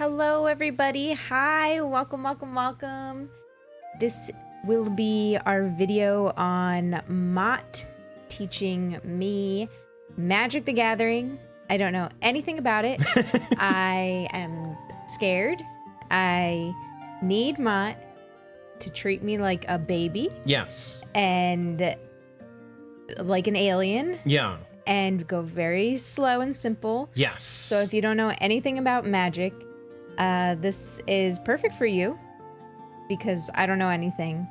Hello, everybody. Hi, welcome. This will be our video on Mott teaching me Magic the Gathering. I don't know anything about it. I am scared. I need Mott to treat me like a baby. Yes. And like an alien. Yeah. And go very slow and simple. Yes. So if you don't know anything about magic, this is perfect for you because I don't know anything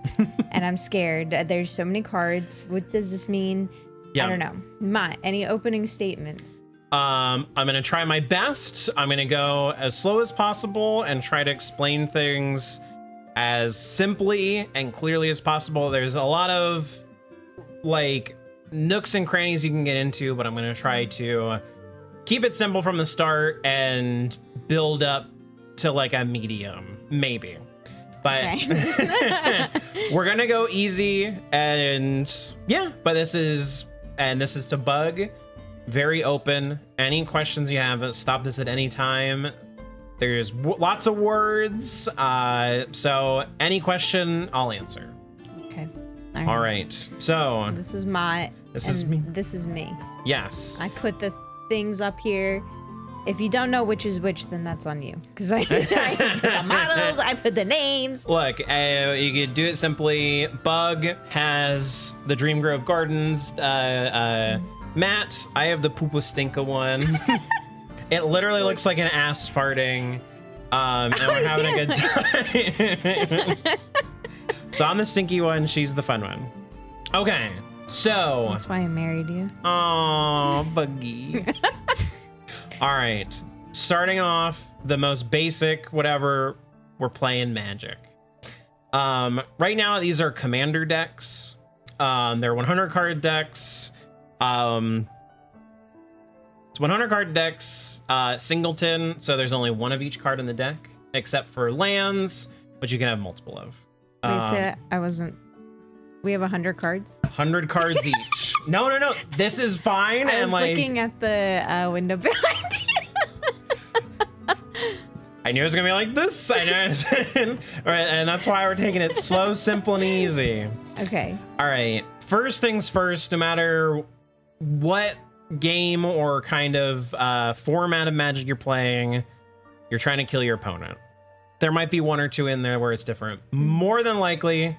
and I'm scared. There's so many cards. What does this mean? Yeah. I don't know. Mott, any opening statements? I'm going to try my best. I'm going to go as slow as possible and try to explain things as simply and clearly as possible. There's a lot of like nooks and crannies you can get into, but I'm going to try to keep it simple from the start and build up to like a medium, maybe. But okay. We're going to go easy and yeah, but this is to bug, very open. Any questions you have, stop this at any time. There's lots of words. So any question, I'll answer. Okay. All right. So this is Mott. This is me. This is me. Yes. I put the things up here. If you don't know which is which, then that's on you. Because I put the models, I put the names. Look, you could do it simply. Bug has the Dream Grove Gardens. Matt, I have the Poopa Stinka one. It literally looks like an ass farting. And we're having a good time. So I'm the stinky one, she's the fun one. Okay, so. That's why I married you. Aw, Buggy. All right, starting off the most basic, whatever, we're playing Magic. Right now, these are commander decks. They're 100 card decks. It's 100 card decks, singleton, so there's only one of each card in the deck, except for lands, which you can have multiple of. Wait, so I wasn't. We have 100 cards? 100 cards each. No. This is fine. I was looking at the window behind you. I knew it was going to be like this. I know. All right, and that's why we're taking it slow, simple, and easy. Okay. All right. First things first, no matter what game or kind of format of Magic you're playing, you're trying to kill your opponent. There might be one or two in there where it's different. More than likely,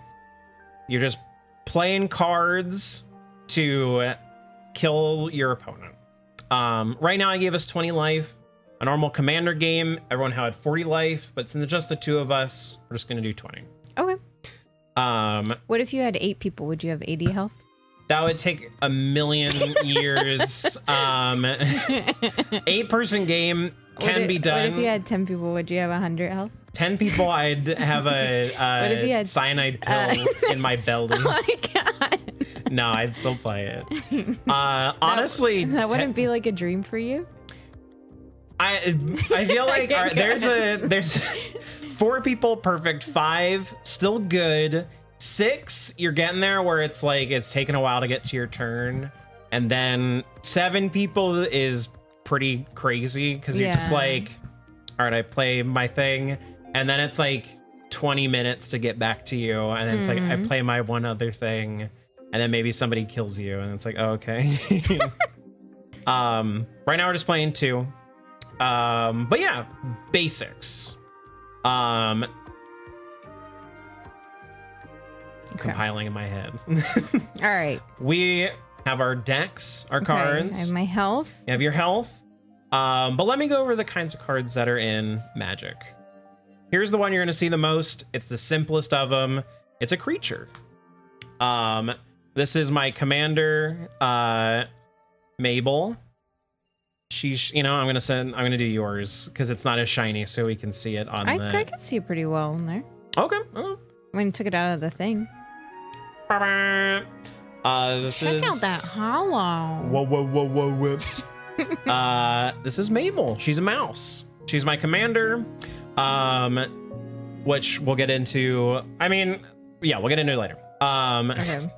you're just playing cards to kill your opponent. Right now, I gave us 20 life. A normal commander game, everyone had 40 life, but since it's just the two of us, we're just going to do 20. Okay. What if you had 8 people? Would you have 80 health? That would take a million years. 8-person game can be done. What if you had 10 people? Would you have 100 health? 10 people, I'd have a cyanide pill in my belly. Oh my god. No, I'd still play it. Honestly, that wouldn't be like a dream for you. I feel like all right, there's 4 people, perfect. 5, still good. 6, you're getting there where it's like it's taking a while to get to your turn, and then 7 people is pretty crazy because you're just like, all right, I play my thing. And then it's like 20 minutes to get back to you. And then it's like, I play my one other thing. And then maybe somebody kills you. And it's like, oh, okay. Right now we're just playing 2. But yeah, basics. Compiling in my head. All right. We have our decks, our cards. I have my health. You have your health. But let me go over the kinds of cards that are in Magic. Here's the one you're going to see the most. It's the simplest of them. It's a creature. This is my commander, Mabel. She's, I'm going to do yours because it's not as shiny, so we can see it on I can see it pretty well in there. Okay. When you took it out of the thing. Check out that hollow. Whoa. This is Mabel. She's a mouse. She's my commander. Which we'll get into. I mean, yeah, we'll get into it later. Okay.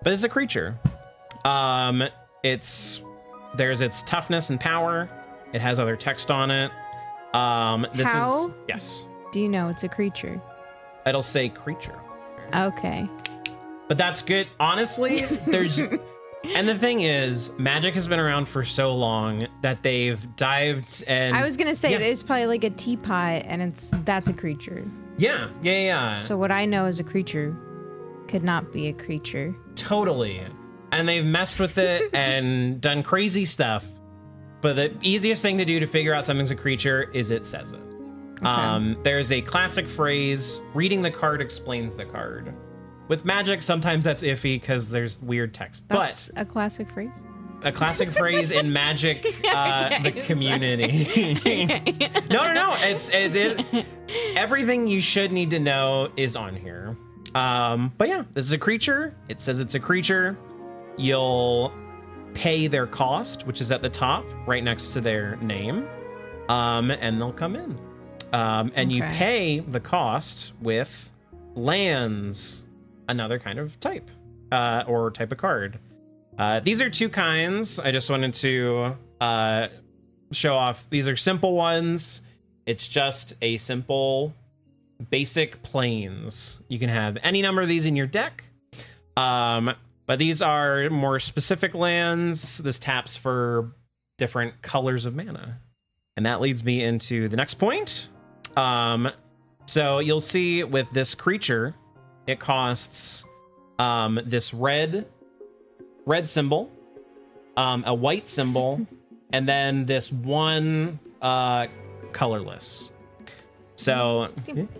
But it's a creature. There's its toughness and power. It has other text on it. This How? is yes. Do you know it's a creature? It'll say creature. Okay. But that's good. Honestly, there's and the thing is, Magic has been around for so long that they've dived and I was gonna say yeah. there's probably like a teapot, and that's a creature. Yeah. So what I know as a creature could not be a creature. Totally. And they've messed with it and done crazy stuff. But the easiest thing to do to figure out something's a creature is it says it. Okay. There's a classic phrase, reading the card explains the card. With Magic, sometimes that's iffy because there's weird text. That's a classic phrase. But a classic phrase in Magic, the community. No. Everything you should need to know is on here. But yeah, this is a creature. It says it's a creature. You'll pay their cost, which is at the top, right next to their name. And they'll come in. And you pay the cost with lands, another kind of type, or type of card. These are two kinds. I just wanted to show off. These are simple ones. It's just a simple, basic planes. You can have any number of these in your deck. But these are more specific lands. This taps for different colors of mana. And that leads me into the next point. So you'll see with this creature, it costs this red symbol, a white symbol, and then this one colorless. So,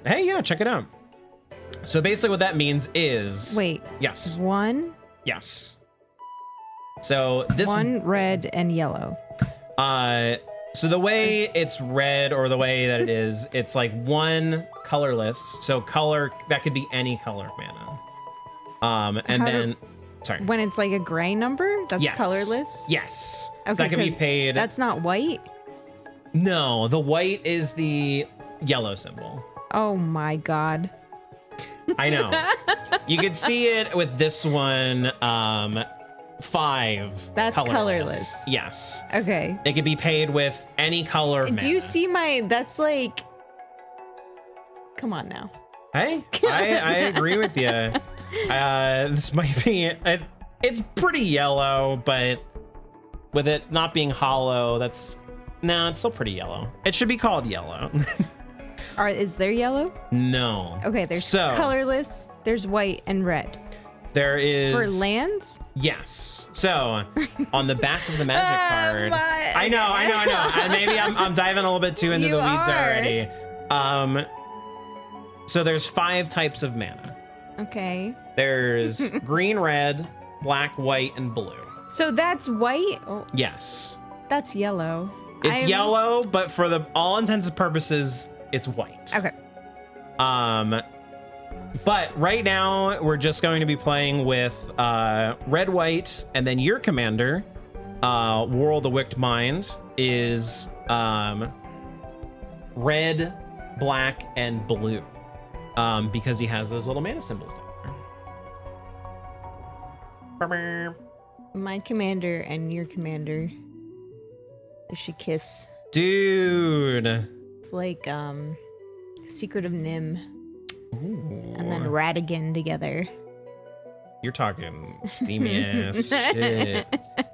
hey, yeah, check it out. So basically what that means is... Wait. Yes. One? Yes. So this... One red and yellow. So the way it's red, or the way that it is, it's like one colorless. So color, that could be any color of mana. And then... Sorry. When it's like a gray number, that's colorless? Yes. Okay, so that can be paid. That's not white? No, the white is the yellow symbol. Oh my god. I know. You could see it with this one, 5. That's colorless. Yes. Okay. It could be paid with any color of mana. Do you see my, that's like, come on now. Hey, I agree with you. This might be, it's pretty yellow, but with it not being hollow, it's still pretty yellow. It should be called yellow. Is there yellow? No. Okay, there's colorless, there's white and red. There is... For lands? Yes. So, on the back of the Magic card... I know. Maybe I'm diving a little bit too into the weeds already. So there's 5 types of mana. Okay. There's green, red, black, white, and blue. So that's white? Oh. Yes. That's yellow. It's yellow, but for all intents and purposes, it's white. Okay. But right now, we're just going to be playing with red, white, and then your commander, Whirl the Wicked Mind, is red, black, and blue. Because he has those little mana symbols down there. My commander and your commander, they should kiss. Dude. It's like Secret of Nim. Ooh. And then Radigan together. You're talking steamy ass shit.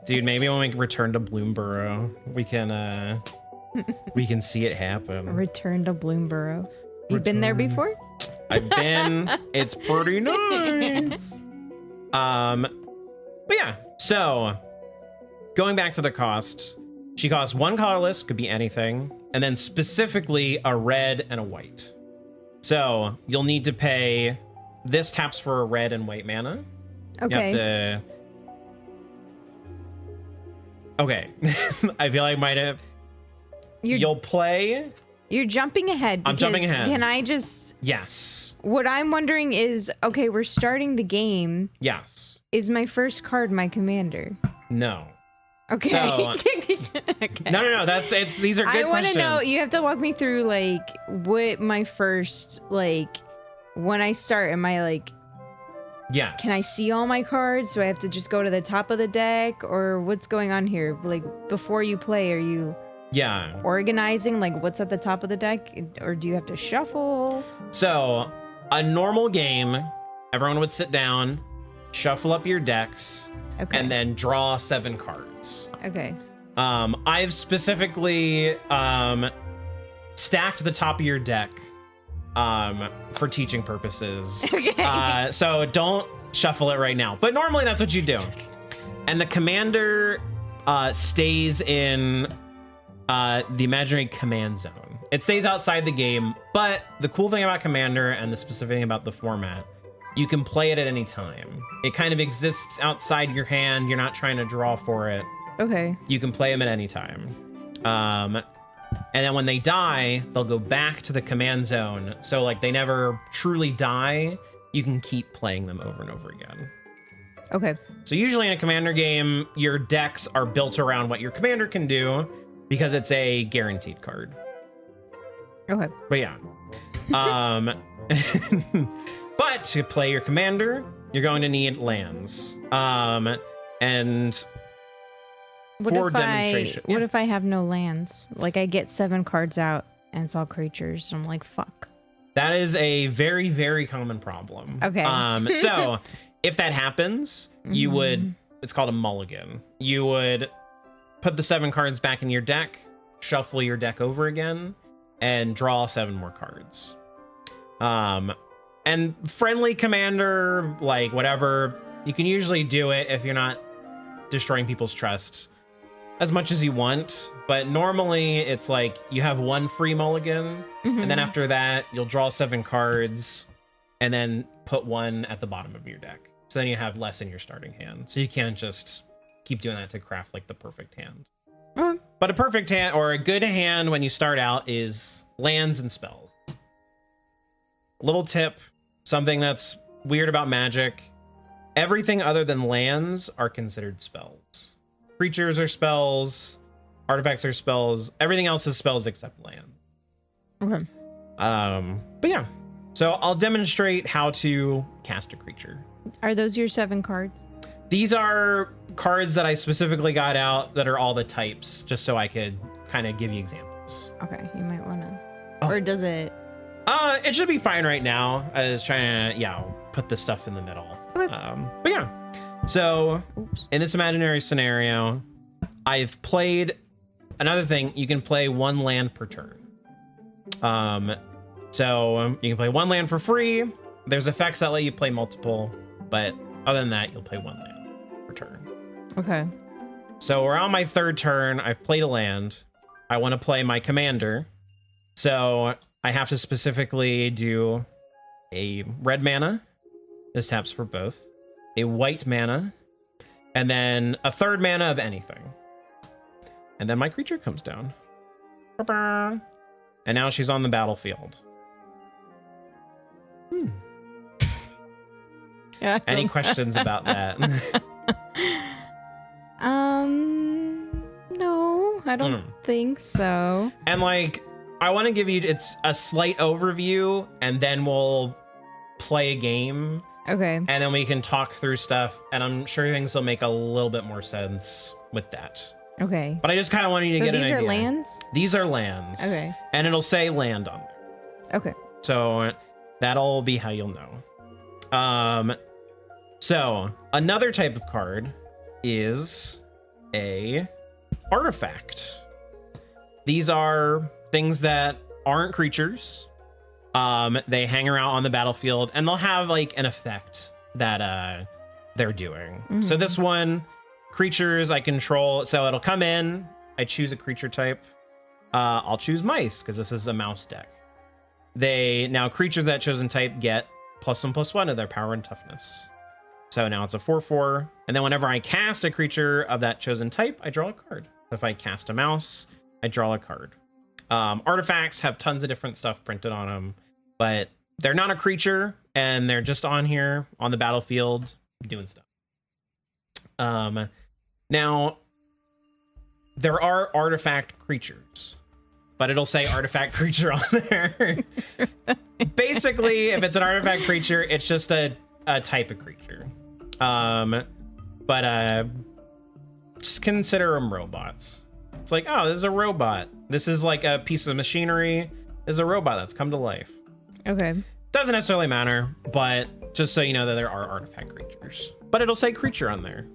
Dude, maybe when we return to Bloomborough, we can see it happen. Return to Bloomborough. You've been there before? I've been. It's pretty nice. But yeah, so going back to the cost, she costs 1 colorless, could be anything, and then specifically a red and a white. So you'll need to pay. This taps for a red and white mana. Okay. You have to. Okay. I feel like I might have. You'll play. You're jumping ahead. I'm jumping ahead. Can I just... Yes. What I'm wondering is, okay, we're starting the game. Yes. Is my first card my commander? No. Okay. So, okay. No. These are good questions. I want to know, you have to walk me through, like, what my first, like, when I start, am I, like... Yes. Can I see all my cards? Do I have to just go to the top of the deck? Or what's going on here? Like, before you play, are you... Yeah. organizing, like what's at the top of the deck, or do you have to shuffle? So a normal game, everyone would sit down, shuffle up your decks, Okay. and then draw 7 cards. Okay. I've specifically stacked the top of your deck for teaching purposes. Okay. So don't shuffle it right now. But normally that's what you do. And the commander stays in the imaginary command zone. It stays outside the game, but the cool thing about Commander and the specific thing about the format, you can play it at any time. It kind of exists outside your hand. You're not trying to draw for it. Okay. You can play them at any time. And then when they die, they'll go back to the command zone. So like they never truly die. You can keep playing them over and over again. Okay. So usually in a commander game, your decks are built around what your commander can do because it's a guaranteed card. Okay. But yeah. But to play your commander, you're going to need lands. And for demonstration. What if I have no lands? Like I get 7 cards out and it's all creatures. I'm like, fuck. That is a very, very common problem. Okay. So if that happens, you would, it's called a mulligan. You would put the 7 cards back in your deck, shuffle your deck over again, and draw 7 more cards. And friendly commander, like whatever, you can usually do it if you're not destroying people's trust as much as you want. But normally it's like you have 1 free mulligan, and then after that, you'll draw 7 cards and then put 1 at the bottom of your deck. So then you have less in your starting hand. So you can't just keep doing that to craft like the perfect hand. But a perfect hand or a good hand when you start out is lands and spells. Little tip, something that's weird about Magic. Everything other than lands are considered spells. Creatures are spells, artifacts are spells, everything else is spells except land. Okay. But yeah. So I'll demonstrate how to cast a creature. Are those your 7 cards? These are cards that I specifically got out that are all the types, just so I could kind of give you examples. Okay, you might want to. Oh. Or does it? It should be fine right now. I was trying to, put this stuff in the middle. Okay. But yeah. So Oops. in this imaginary scenario, I've played another thing. You can play 1 land per turn. So you can play 1 land for free. There's effects that let you play multiple, but other than that, you'll play 1 land per turn. Okay. So we're on my 3rd turn. I've played a land. I want to play my commander. So I have to specifically do a red mana. This taps for both. A white mana. And then a 3rd mana of anything. And then my creature comes down. Ba-ba. And now she's on the battlefield. Yeah. Any questions about that? No, I don't think so. And like, I want to give you, it's a slight overview, and then we'll play a game. Okay. And then we can talk through stuff, and I'm sure things will make a little bit more sense with that. Okay. But I just kind of want you to So get an these idea. are lands? These are lands. Okay. And it'll say land on there. Okay. So that'll be how you'll know. So another type of card is a artifact. These are things that aren't creatures. They hang around on the battlefield, and they'll have like an effect that they're doing. So this one, creatures I control. So it'll come in. I choose a creature type. I'll choose mice because this is a mouse deck. Now creatures that chosen type get +1/+1 to their power and toughness. So now it's a 4/4. And then whenever I cast a creature of that chosen type, I draw a card. So if I cast a mouse, I draw a card. Artifacts have tons of different stuff printed on them, but they're not a creature, and they're just on here on the battlefield doing stuff. Now, there are artifact creatures, but it'll say artifact creature on there. Basically, if it's an artifact creature, it's just a type of creature. But just consider them robots. It's like, oh, this is a robot. This is like a piece of machinery. This is a robot that's come to life. Okay. Doesn't necessarily matter, but just so you know that there are artifact creatures. But it'll say creature on there.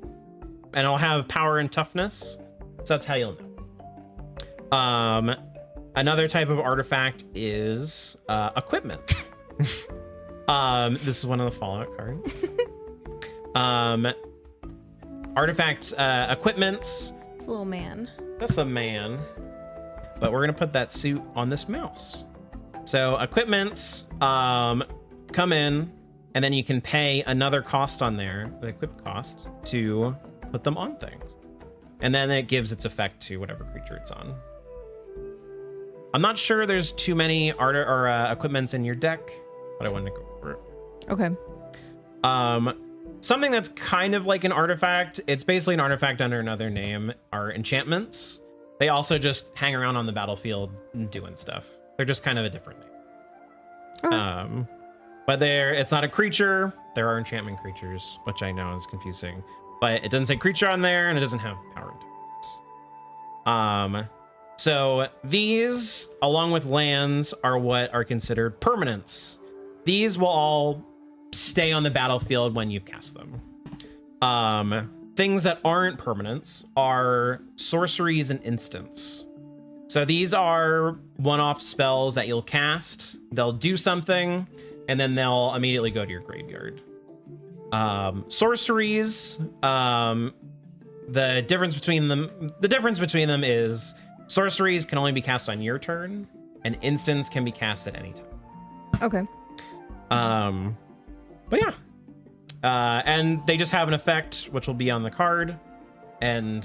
And it'll have power and toughness. So that's how you'll know. Another type of artifact is equipment. This is one of the Fallout cards. Artifact equipments. It's a little man. That's a man. But we're gonna put that suit on this mouse. So equipments come in, and then you can pay another cost on there, the equip cost, to put them on things. And then it gives its effect to whatever creature it's on. I'm not sure there's too many art or equipments in your deck, but I wanted to go over it. Okay. Something that's kind of like an artifact, it's basically an artifact under another name, are enchantments. They also just hang around on the battlefield and doing stuff. They're just kind of a different name. Okay. But it's not a creature. There are enchantment creatures, which I know is confusing. But it doesn't say creature on there, and it doesn't have power and toughness. So these, along with lands, are what are considered permanents. These will all stay on the battlefield when you've cast them. Things that aren't permanents are sorceries and instants. So these are one-off spells that you'll cast. They'll do something, and then they'll immediately go to your graveyard. Sorceries, the difference between them is sorceries can only be cast on your turn, and instants can be cast at any time. Okay. But yeah. And they just have an effect, which will be on the card, and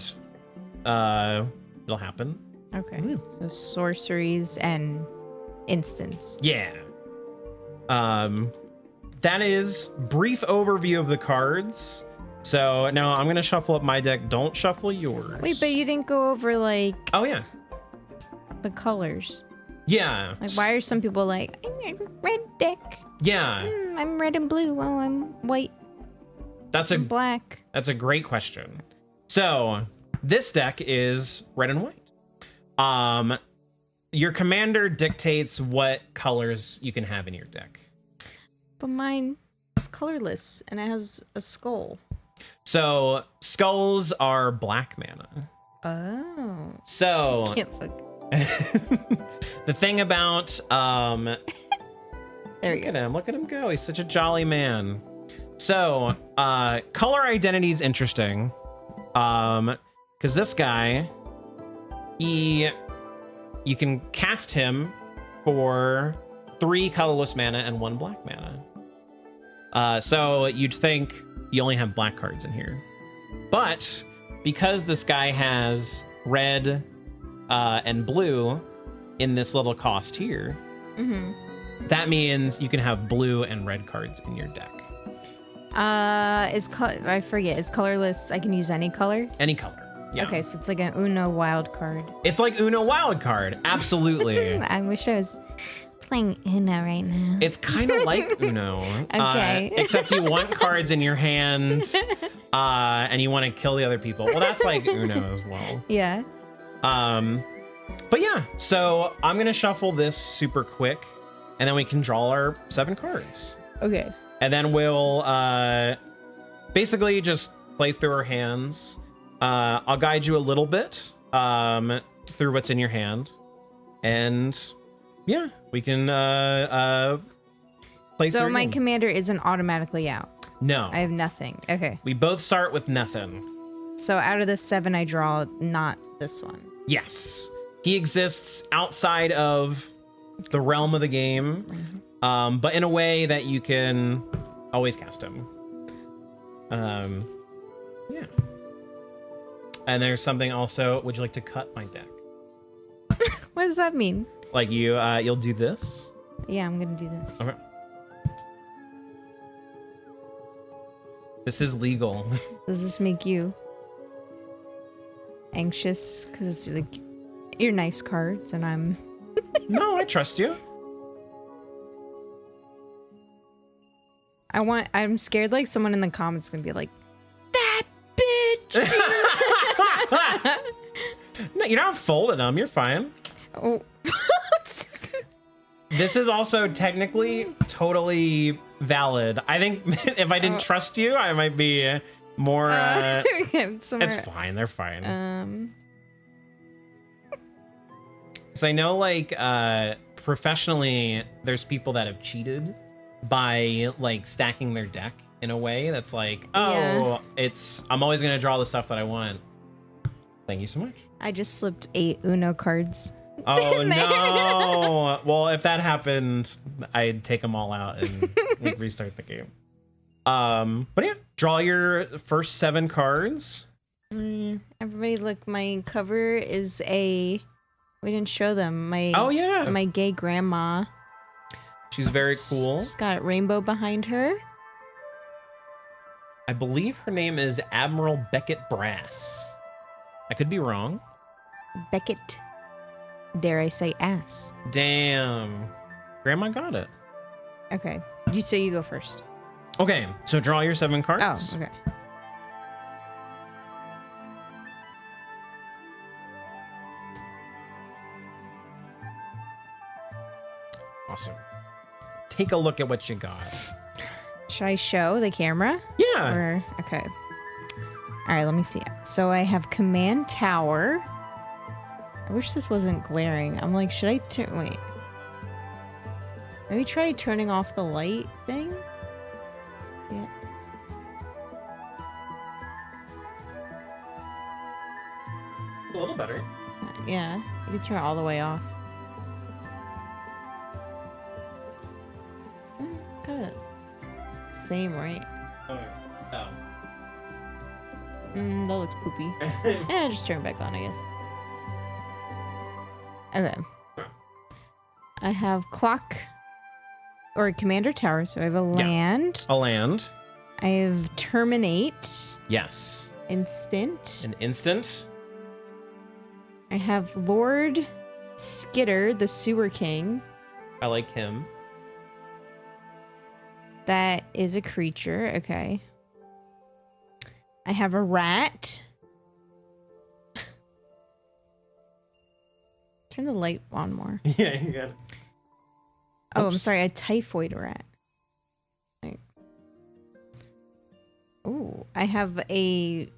it'll happen. Okay. So sorceries and instants. Yeah. That is brief overview of the cards. So now I'm gonna shuffle up my deck. Don't shuffle yours. Wait, but you didn't go over like Oh yeah. the colors. Yeah. Like, why are some people like, I'm a red deck? Yeah. I'm red and blue. Oh, I'm white. That's a black. That's a great question. So this deck is red and white. Your commander dictates what colors you can have in your deck. But mine is colorless and it has a skull. So skulls are black mana. Oh. So Can't fuck. the thing about There we go. look at him go. He's such a jolly man. So color identity is interesting. Because this guy, you can cast him for 3 colorless mana and 1 black mana. So you'd think you only have black cards in here. But because this guy has red and blue in this little cost here, that means you can have blue and red cards in your deck. I forget. Is colorless? I can use any color? Any color. Yeah. Okay, so it's like an Uno wild card. It's like Uno wild card. Absolutely. I wish I was playing Uno right now. It's kind of like Uno. Okay. Except you want cards in your hands, and you want to kill the other people. Well, that's like Uno as well. Yeah. But yeah, so I'm gonna shuffle this super quick, and then we can draw our 7 cards. Okay. And then we'll basically just play through our hands. I'll guide you a little bit through what's in your hand, and yeah, we can play through. So my again. commander isn't automatically out. No, I have nothing. Okay. we both start with nothing. So out of the 7 I draw, not this one. Yes, he exists outside of the realm of the game, but in a way that you can always cast him. Yeah. And there's something also. Would you like to cut my deck? What does that mean? Like you'll do this. Yeah, I'm gonna do this. Okay. This is legal. Does this make you anxious? Because it's like you're nice cards, and I'm. No, I trust you. I'm scared. Like someone in the comments is gonna be like, that bitch. No, you're not folding them. You're fine. Oh. This is also technically totally valid. I think if I didn't trust you, I might be more. It's fine. They're fine. So I know, like, professionally, there's people that have cheated by like stacking their deck in a way that's like, oh, I'm always gonna draw the stuff that I want. Thank you so much. I just slipped 8 Uno cards. Oh no! Well, if that happened, I'd take them all out and we'd restart the game. But yeah, draw your first 7 cards. Everybody, look! My cover is we didn't show them my. Oh yeah, my gay grandma. She's very cool. She's got a rainbow behind her. I believe her name is Admiral Beckett Brass. I could be wrong. Beckett. Dare I say ass? Damn. Grandma got it. Okay. You go first. Okay, so draw your 7 cards. Oh, okay. Awesome. Take a look at what you got. Should I show the camera? Yeah. Okay. All right, let me see. So I have Command Tower. I wish this wasn't glaring. I'm like, should I wait. Maybe try turning off the light thing? Yeah. A little better. Yeah, you can turn it all the way off. Kind of same, right? Oh. That looks poopy. Yeah, just turn it back on, I guess. Okay. I have Clock or Commander Tower, so I have a land. A land. I have Terminate. Yes. Instant. An instant. I have Lord Skitter, the Sewer King. I like him. That is a creature. Okay. I have a rat. Turn the light on more. Yeah, you got it. Oh, I'm sorry. A typhoid rat. Right. Oh, I have a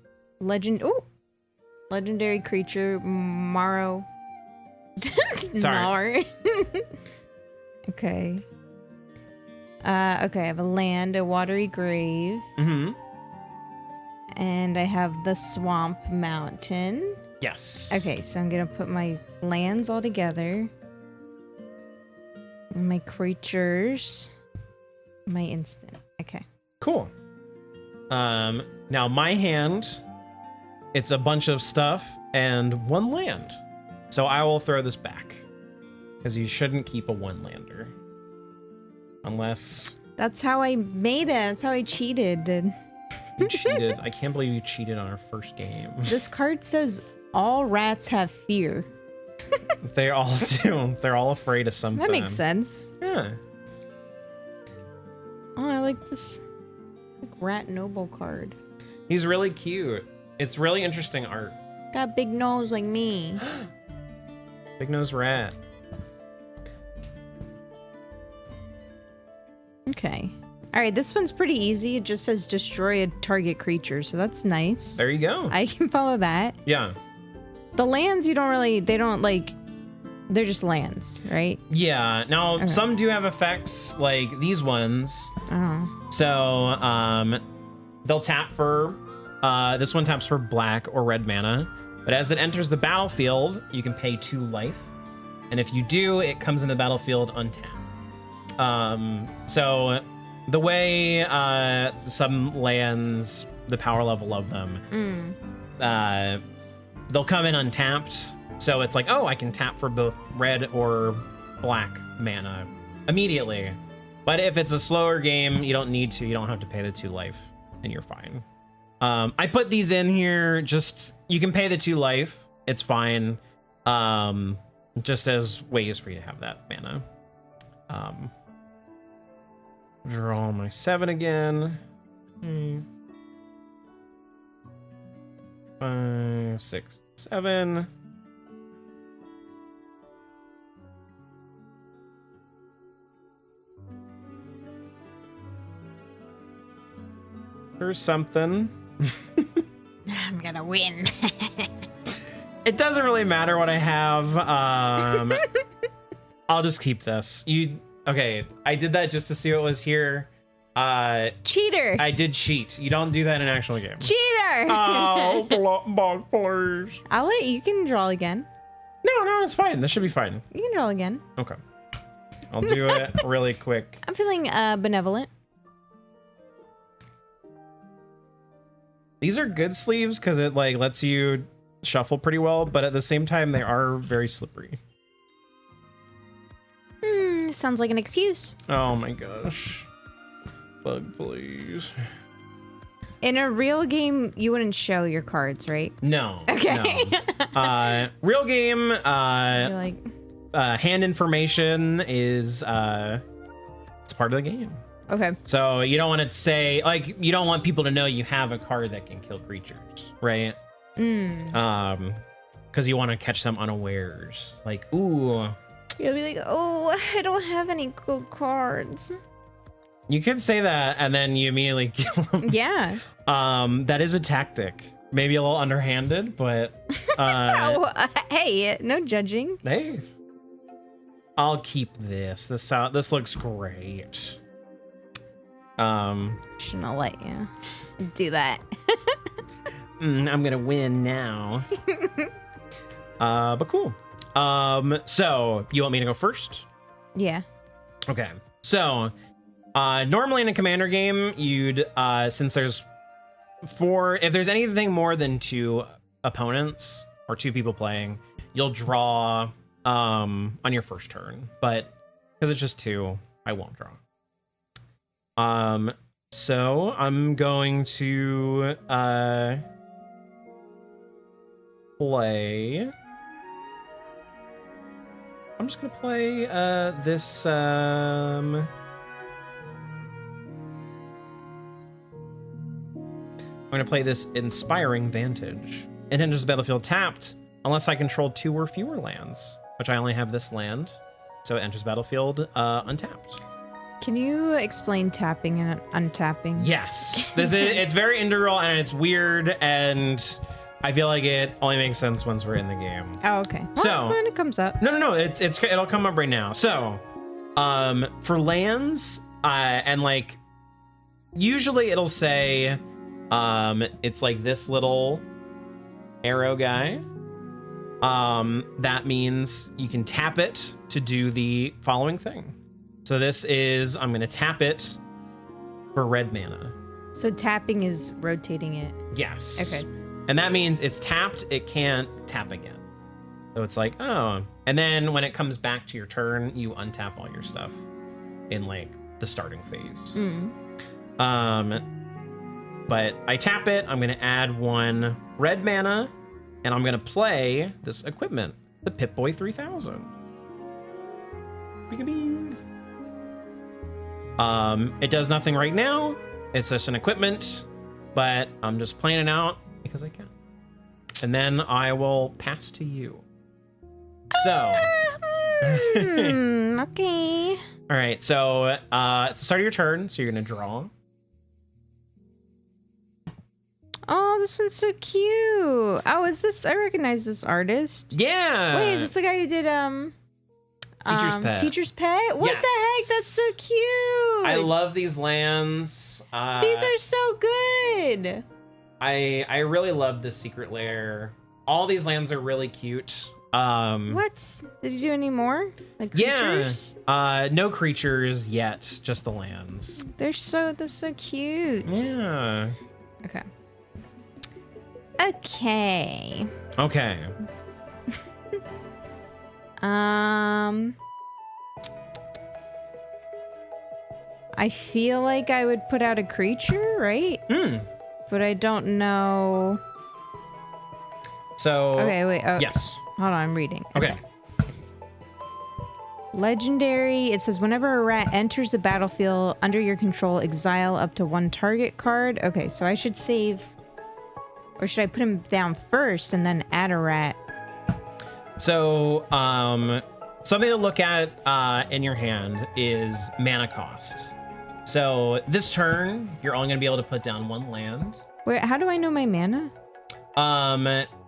legendary creature, Morrow. Sorry. Okay. Okay, I have a land, a watery grave. Mm-hmm. And I have the Swamp Mountain. Yes. Okay, so I'm gonna put my lands all together. My creatures. My instant. Okay. Cool. Now my hand, it's a bunch of stuff and 1 land. So I will throw this back. Because you shouldn't keep a 1-lander. Unless... That's how I made it. That's how I cheated. You cheated. I can't believe you cheated on our first game. This card says all rats have fear. They all do. They're all afraid of something. That makes sense. Yeah. Oh, I like this rat noble card. He's really cute. It's really interesting art. Got a big nose like me. Big nose rat. Okay. All right, this one's pretty easy. It just says destroy a target creature, so that's nice. There you go. I can follow that. Yeah. The lands, they're just lands, right? Yeah. Now, some do have effects like these ones. Oh. So, they'll tap for, this one taps for black or red mana, but as it enters the battlefield, you can pay 2 life. And if you do, it comes in the battlefield untapped. So the way, some lands, the power level of them, they'll come in untapped. So it's like, oh, I can tap for both red or black mana immediately. But if it's a slower game, you don't need to. You don't have to pay the 2 life, and you're fine. I put these in here just, you can pay the 2 life. It's fine. Just as ways for you to have that mana. Draw my 7 again. 5, 6, 7. or something. I'm gonna win. It doesn't really matter what I have. I'll just keep this. Okay, I did that just to see what was here. Cheater. I did cheat. You don't do that in an actual game. Cheater. Oh, please. I'll let you can draw again. No, it's fine. This should be fine. You can draw again. Okay. I'll do it really quick. I'm feeling benevolent. These are good sleeves because it like lets you shuffle pretty well, but at the same time they are very slippery. Sounds like an excuse. Oh my gosh. Bug, please. In a real game, you wouldn't show your cards, right? No. Okay. No. Real game, You're like, hand information is it's part of the game. okay. So you don't want to say like you don't want people to know you have a card that can kill creatures, right? Because you want to catch them unawares. Like, ooh. You'll be like, oh, I don't have any good cards. You could say that and then you immediately kill them. Yeah. That is a tactic. Maybe a little underhanded, but Hey, no judging. hey. I'll keep this. This looks great. Shouldn't have let you do that. I'm gonna win now. But cool. So you want me to go first? Yeah. Okay. So normally in a commander game, you'd since there's if there's anything more than 2 opponents or 2 people playing, you'll draw on your first turn. But because it's just 2, I won't draw. So I'm going to play. I'm just gonna play this. I'm gonna play this Inspiring Vantage. It enters the battlefield tapped unless I control 2 or fewer lands, which I only have this land, so it enters battlefield untapped. Can you explain tapping and untapping? Yes, it's very integral and it's weird, and I feel like it only makes sense once we're in the game. Oh, okay. So Well, when it comes up. No. It'll come up right now. So, for lands, and like, usually it'll say, it's like this little arrow guy. That means you can tap it to do the following thing. So this is, I'm gonna tap it for red mana. So tapping is rotating it. Yes. Okay. And that means it's tapped, it can't tap again. So it's like, oh. And then when it comes back to your turn, you untap all your stuff in like the starting phase. But I tap it, I'm gonna add 1 red mana, and I'm gonna play this equipment, the Pip-Boy 3000. Bing-a-bing. It does nothing right now. It's just an equipment, but I'm just playing it out because I can. And then I will pass to you. So. Okay. All right. So it's the start of your turn. So you're going to draw. Oh, this one's so cute. Oh, is this? I recognize this artist. Yeah. Wait, is this the guy who did Teacher's Pet. Teacher's Pet? What Yes. the heck? That's so cute. I love these lands. These are so good. I really love the Secret Lair. All these lands are really cute. What? Did you do any more? Like creatures? Yeah. No creatures yet, just the lands. They're so cute. Yeah. Okay. Okay. Okay. I feel like I would put out a creature, right? But I don't know. So. Okay, wait. Oh, yes. Hold on, I'm reading. Okay. Legendary. It says whenever a rat enters the battlefield under your control, exile up to 1 target card. Okay, so I should save, or should I put him down first and then add a rat? So, something to look at in your hand is mana cost. So this turn, you're only gonna be able to put down one land. Wait, how do I know my mana?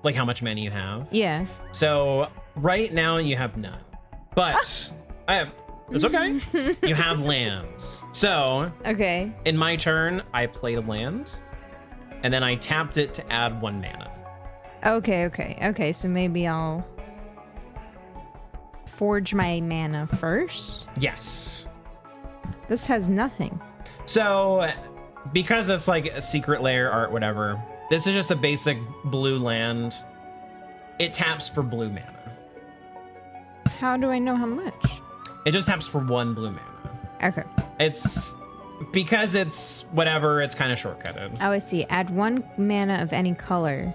Like how much mana you have. Yeah. So right now you have none, but it's okay. You have lands. So Okay. in my turn, I played a land, and then I tapped it to add 1 mana. Okay. So maybe I'll forge my mana first. Yes. This has nothing. So because it's like a secret layer art, whatever, this is just a basic blue land. It taps for blue mana. How do I know how much? It just taps for 1 blue mana. Okay. It's because it's whatever, it's kind of shortcutted. Oh, I see. Add 1 mana of any color.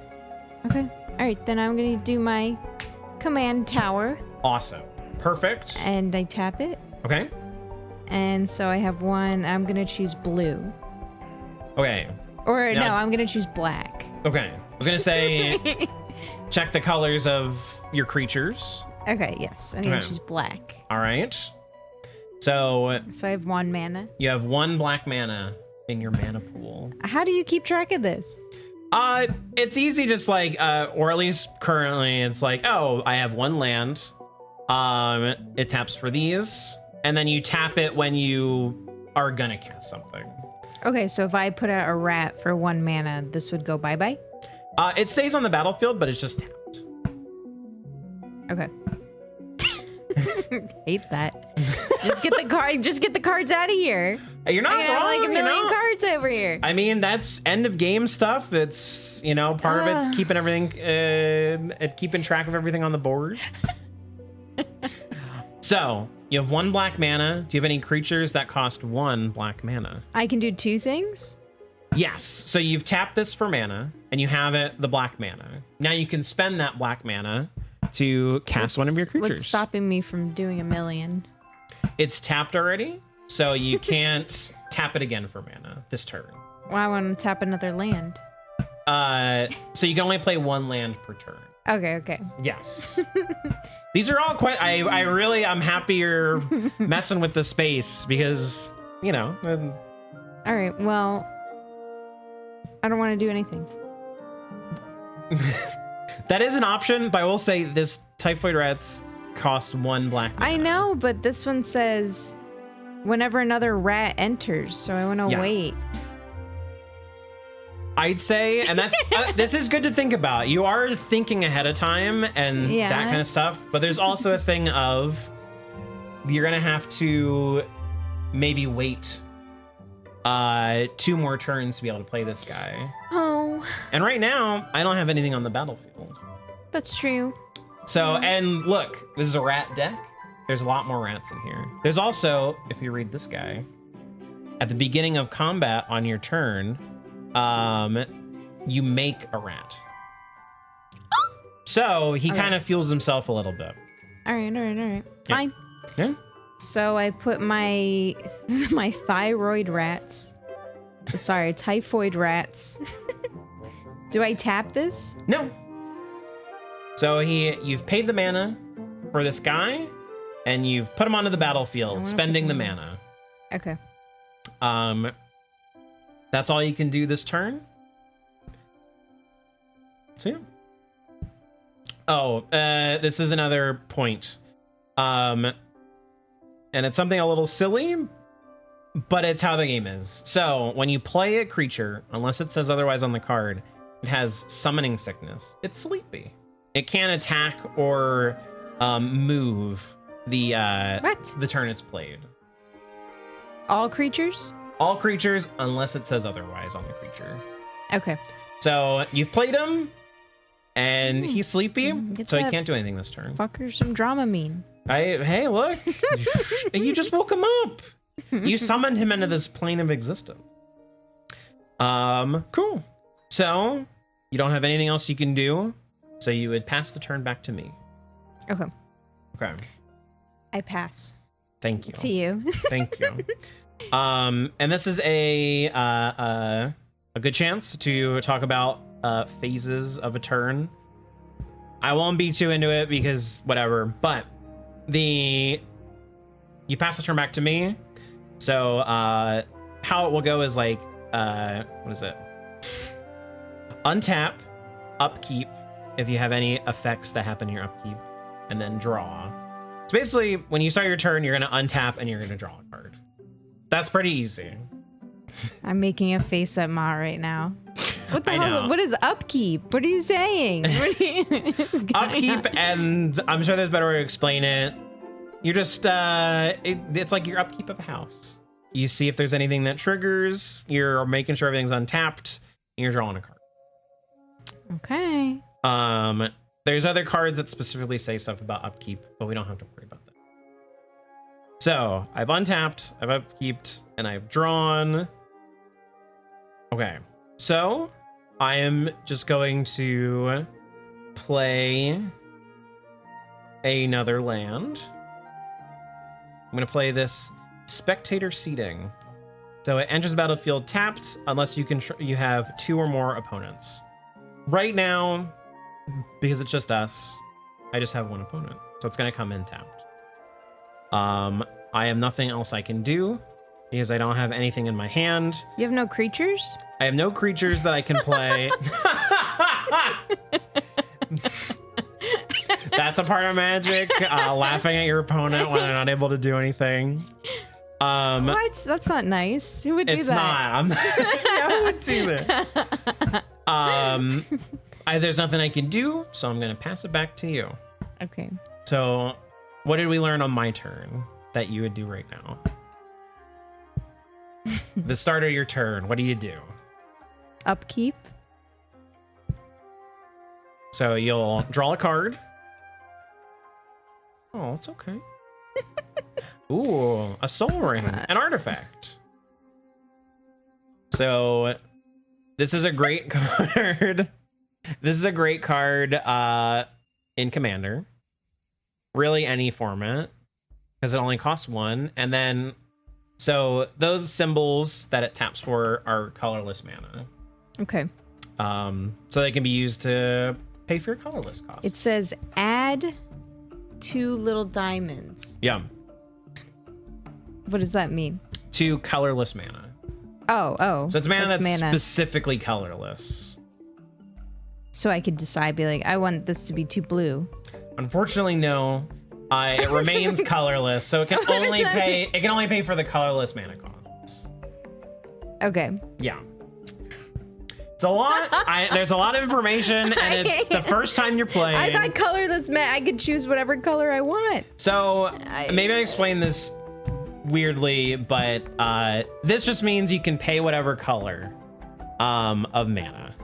Okay. All right, then I'm gonna do my command tower. Awesome. Perfect. And I tap it. Okay. And so I have 1. I'm gonna choose blue. Okay. Or Now- no, I'm gonna choose black. Okay. I was gonna say check the colors of your creatures. Okay, yes. I'm gonna Okay. choose black. All right. So So I have 1 mana. you have 1 black mana in your mana pool. How do you keep track of this? It's easy, just like, or at least currently, it's like, oh, I have 1 land. It taps for these, and then you tap it when you are gonna cast something. Okay, so if I put out a rat for 1 mana, this would go bye-bye? It stays on the battlefield, but it's just tapped. Okay. Hate that. Just get the cards out of here. You're not I can have wrong, like a you million know? cards over here. I mean, that's end of game stuff. It's, you know, part of it's keeping everything, keeping track of everything on the board. So you have 1 black mana. Do you have any creatures that cost 1 black mana? I can do 2 things? Yes. So you've tapped this for mana, and you have it the black mana. Now you can spend that black mana to cast one of your creatures. What's stopping me from doing a million? It's tapped already, so you can't tap it again for mana this turn. Well, I want to tap another land. So you can only play 1 land per turn. Okay. Yes. These are all quite, I'm happy you're messing with the space because, you know. All right, well, I don't want to do anything. That is an option, but I will say this Typhoid Rats cost 1 black mana. I know, but this one says whenever another rat enters, so I want to wait. I'd say, and that's this is good to think about. You are thinking ahead of time and that kind of stuff, but there's also a thing of you're gonna have to maybe wait 2 more turns to be able to play this guy. Oh, And right now, I don't have anything on the battlefield. that's true. So, and look, this is a rat deck. There's a lot more rats in here. There's also, if you read this guy, at the beginning of combat on your turn, you make a rat. So he kind of fuels himself a little bit. All right. Yeah. Fine. Yeah. So I put my thyroid rats. Sorry, typhoid rats. Do I tap this? No. So you've paid the mana for this guy, and you've put him onto the battlefield, spending the mana. Okay. That's all you can do this turn. So yeah. Oh, this is another point. And it's something a little silly, but it's how the game is. So when you play a creature, unless it says otherwise on the card, it has summoning sickness. It's sleepy. It can't attack or move the turn it's played. All creatures? All creatures, unless it says otherwise on the creature. Okay. So you've played him, and he's sleepy, Get so he that can't do anything this turn. Fucker some Dramamine. Hey, look, you just woke him up. You summoned him into this plane of existence. Cool. So you don't have anything else you can do, so you would pass the turn back to me. Okay. Okay. I pass. Thank you. To you. Thank you. And this is a good chance to talk about phases of a turn. I won't be too into it because whatever, but you pass the turn back to me. So how it will go is like, what is it? Untap, upkeep, if you have any effects that happen in your upkeep, and then draw. So basically, when you start your turn, you're going to untap and you're going to draw a card. That's pretty easy. I'm making a face at Ma right now. What the I hell? know. What is upkeep? What are you saying? Upkeep, and I'm sure there's a better way to explain it. You're just, it's like your upkeep of a house. You see if there's anything that triggers, you're making sure everything's untapped, and you're drawing a card. Okay. There's other cards that specifically say stuff about upkeep, but we don't have to worry about that. So I've untapped, I've upkeeped, and I've drawn. Okay, so I am just going to play another land. I'm going to play this spectator seating. So it enters the battlefield tapped unless you have 2 or more opponents. Right now, because it's just us, I just have 1 opponent, so it's going to come in tapped. I have nothing else I can do because I don't have anything in my hand. You have no creatures? I have no creatures that I can play. That's a part of Magic, laughing at your opponent when they're not able to do anything. What? That's not nice. Who would do that? It's not. I'm not. Yeah, who would do that? There's nothing I can do, so I'm going to pass it back to you. Okay. So, what did we learn on my turn that you would do right now? The start of your turn, what do you do? Upkeep. So you'll draw a card. Oh, it's okay. Ooh, a soul ring, an artifact. So this is a great card. This is a great card in Commander. Really any format, because it only costs 1. And then, so those symbols that it taps for are colorless mana. Okay. So they can be used to pay for your colorless costs. It says add 2 little diamonds. Yeah. What does that mean? 2 colorless mana. Oh. So it's mana that's specifically colorless. So I could decide, be like, I want this to be 2 blue. Unfortunately, no. It remains colorless, so it can only pay. It can only pay for the colorless mana costs. Okay. Yeah. It's a lot. There's a lot of information, and it's the first time you're playing. I thought colorless meant I could choose whatever color I want. So maybe I explained this weirdly, but this just means you can pay whatever color of mana.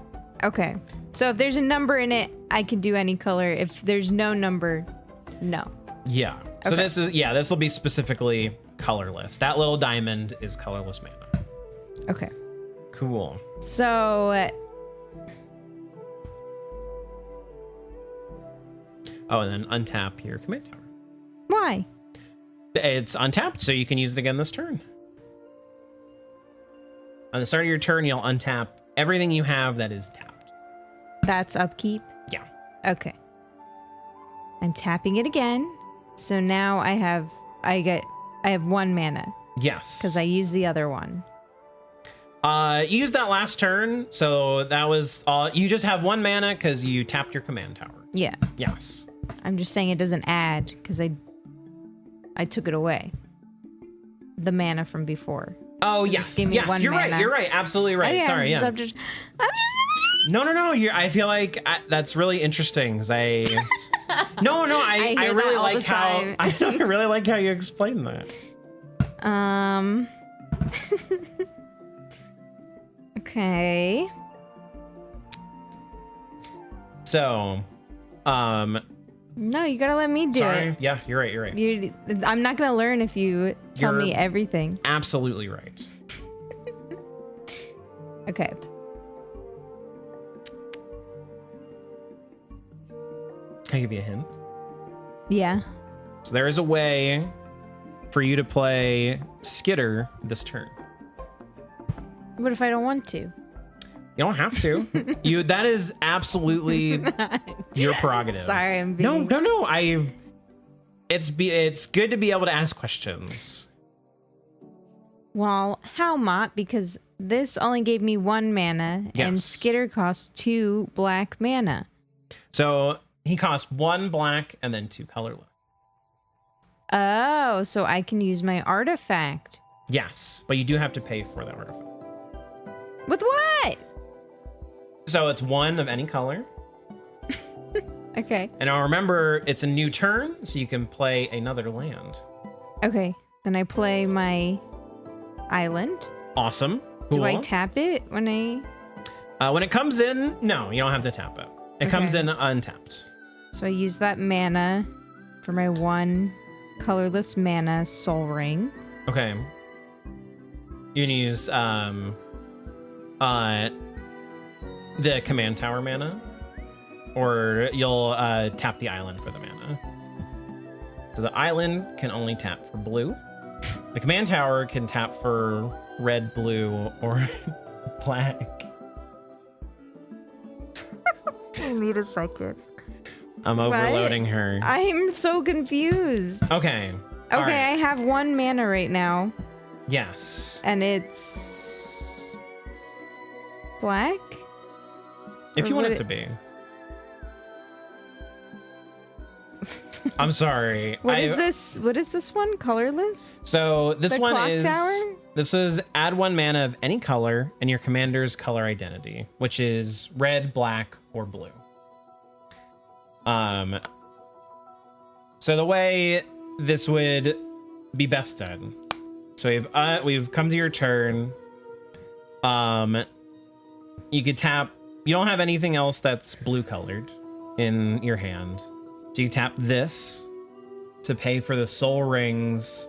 Okay. So if there's a number in it, I can do any color. If there's no number, no. Yeah. So Okay. this will be specifically colorless. That little diamond is colorless mana. Okay. Cool. So Oh, and then untap your command tower. why? It's untapped, so you can use it again this turn. On the start of your turn, you'll untap everything you have that is tapped. That's upkeep? Yeah. Okay. I'm tapping it again. So now I have 1 mana Yes. because I used the other one. You used that last turn, so that was all. You just have 1 mana because you tapped your command tower. Yeah. Yes. I'm just saying it doesn't add because I took it away. The mana from before. Oh, Just yes. give me Yes, 1 you're mana. right. You're right. Absolutely right. Okay, Sorry. I'm Yeah. just No. I feel like that's really interesting because I. No. I hear really that all like the how time. I really like how you explain that. Okay. So, No, you gotta let me do sorry. it. Yeah, you're right. I'm not gonna learn if you tell me You're- everything. Absolutely right. Okay. Can I give you a hint? Yeah. So there is a way for you to play Skitter this turn. What if I don't want to? You don't have to. That is absolutely your prerogative. Sorry, I'm being... No. It's good to be able to ask questions. Well, how, Mott? Because this only gave me 1 mana, and Yes. Skitter costs 2 black mana. So he costs 1 black and then 2 colorless. Oh, so I can use my artifact. Yes, but you do have to pay for the artifact. With what? So it's 1 of any color. Okay. And now remember, it's a new turn, so you can play another land. Okay. Then I play my island. Awesome. Do Cool. I tap it when I... When it comes in, no, you don't have to tap it. It comes in untapped. So I use that mana for my 1 colorless mana soul ring. Okay. You can use the command tower mana, or you'll tap the island for the mana. So the island can only tap for blue. The command tower can tap for red, blue, or black. I need a second. I'm overloading her. I'm so confused. Okay. Okay, All right. I have 1 mana right now, Yes. and it's black? If Or you want would it to be. I'm sorry. What is this? What is this one? Colorless? So this The one clock is tower? this is add 1 mana of any color and your commander's color identity, which is red, black, or blue. So the way this would be best done. So we've come to your turn. You could tap. You don't have anything else that's blue colored in your hand. So you tap this to pay for the soul ring's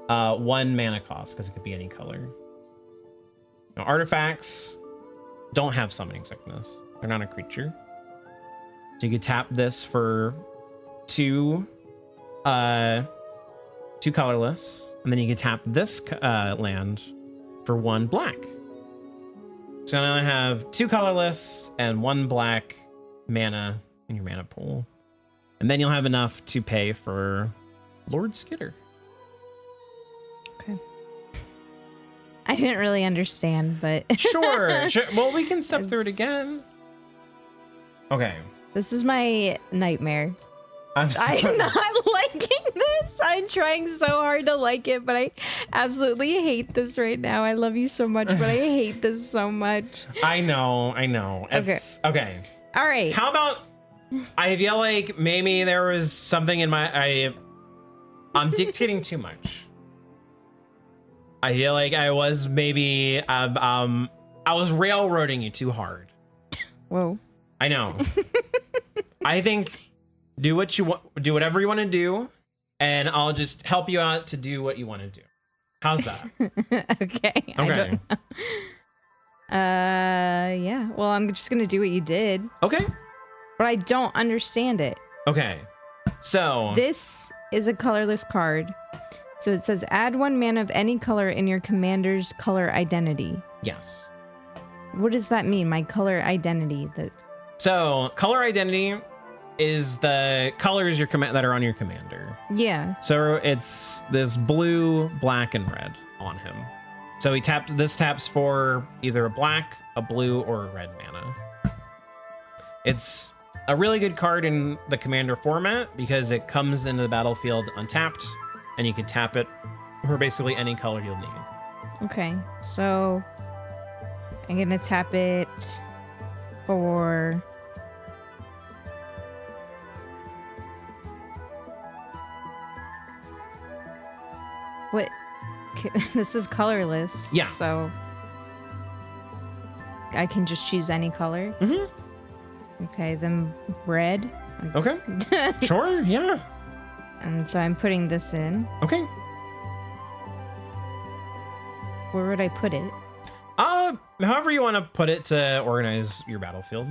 1 mana cost, because it could be any color. Now, artifacts don't have summoning sickness. They're not a creature. So you could tap this for 2 colorless, and then you could tap this land for 1 black. So now I have 2 colorless and 1 black mana in your mana pool. And then you'll have enough to pay for Lord Skitter. Okay. I didn't really understand, but Sure. Well, we can step through it again. Okay. this is my nightmare. I'm sorry. I'm not liking this. I'm trying so hard to like it, but I absolutely hate this right now. I love you so much, but I hate this so much. I know. Okay. All right. How about, I feel like maybe there was something in I'm dictating too much. I feel like I was maybe, I was railroading you too hard. Whoa. I know. I think do what you want, do whatever you want to do, and I'll just help you out to do what you want to do. How's that? Okay. Okay. Yeah. Well, I'm just gonna do what you did, Okay. but I don't understand it. Okay. So This is a colorless card. So it says add 1 mana of any color in your commander's color identity. yes. What does that mean? My color identity. So color identity is the colors that are on your commander. Yeah. So it's this blue, black, and red on him. So this taps for either a black, a blue, or a red mana. It's a really good card in the commander format because it comes into the battlefield untapped, and you can tap it for basically any color you'll need. Okay. So I'm gonna tap it for what? This is colorless. Yeah. So I can just choose any color. Mm-hmm. Okay, then red. Okay. Sure. Yeah. And so I'm putting this in. Okay. Where would I put it? However you want to put it to organize your battlefield.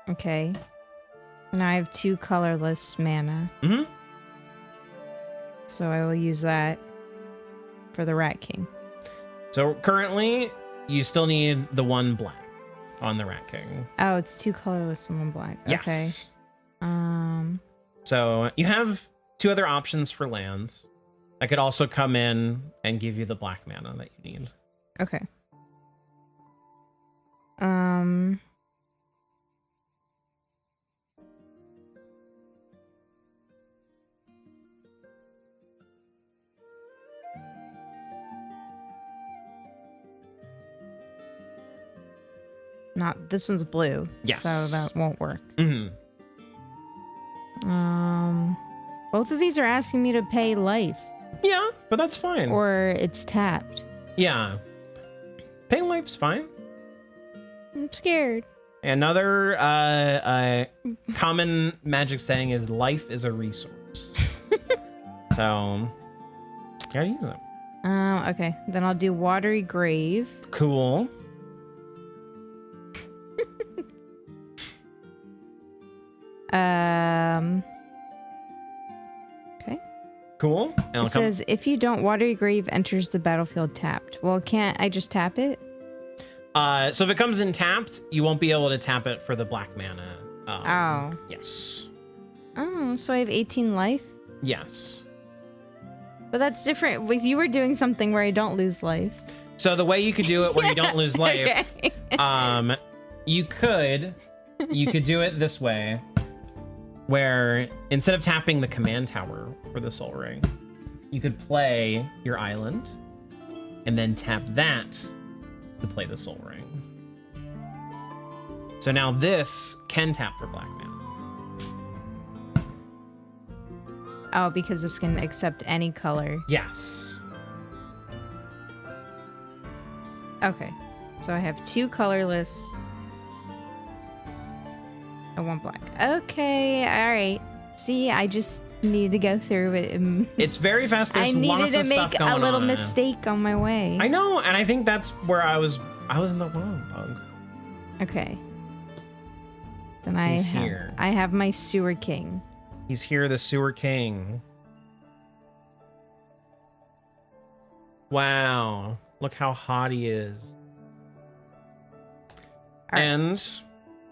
Okay. Now I have 2 colorless mana. Mm-hmm. So I will use that for the Rat King. So currently, you still need the 1 black on the Rat King. Oh, it's 2 colorless and 1 black. Okay. Yes. So you have 2 other options for lands. I could also come in and give you the black mana that you need. Okay. Not this one's blue. Yes. So that won't work. Mm-hmm. Both of these are asking me to pay life. Yeah, but that's fine. Or it's tapped. Yeah. Paying life's fine. I'm scared. Another common magic saying is life is a resource. So, gotta use it. Okay. Then I'll do Watery Grave. Cool. Okay. Cool. And It says, if you don't, Watery Grave enters the battlefield tapped. Well, can't I just tap it? So if it comes in tapped, you won't be able to tap it for the black mana. Oh. Yes. Oh, so I have 18 life? Yes. But that's different. You were doing something where I don't lose life. So the way you could do it where you don't lose life, Okay. you could do it this way, where instead of tapping the command tower for the Soul Ring, you could play your island and then tap that to play the Soul Ring. So now this can tap for black mana. Oh, because this can accept any color. Yes. Okay. So I have 2 colorless. And 1 black. Okay, alright. See, I just need to go through it. It's very fast. There's I needed lots to of stuff make going a little on. mistake on my way. I know, and I think that's where I was in the wrong bug. Okay. Then He's here. I have my Sewer King. He's here, the Sewer King. Wow. Look how hot he is. All right. And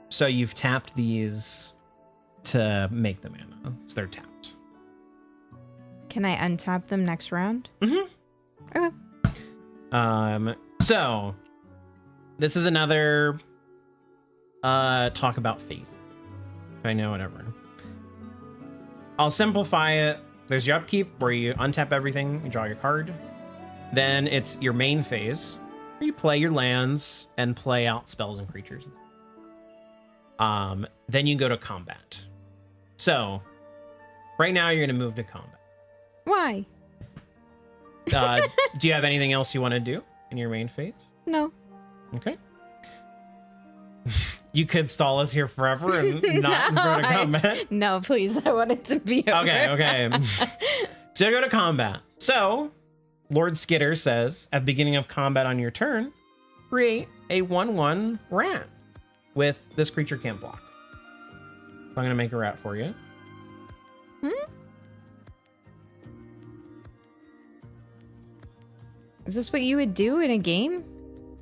so you've tapped these to make the mana. So they're tapped. Can I untap them next round? Mm-hmm. Okay. So this is another talk about phases. I know, whatever. I'll simplify it. There's your upkeep where you untap everything, you draw your card. Then it's your main phase where you play your lands and play out spells and creatures. Then you go to combat. So right now you're gonna move to combat. Why? Do you have anything else you want to do in your main phase? No. Okay. You could stall us here forever and not go to combat. No, please. I want it to be over. Okay. So you go to combat. So Lord Skitter says at the beginning of combat on your turn, create a 1/1 rat with this creature can't block. So I'm gonna make a rat for you. Is this what you would do in a game?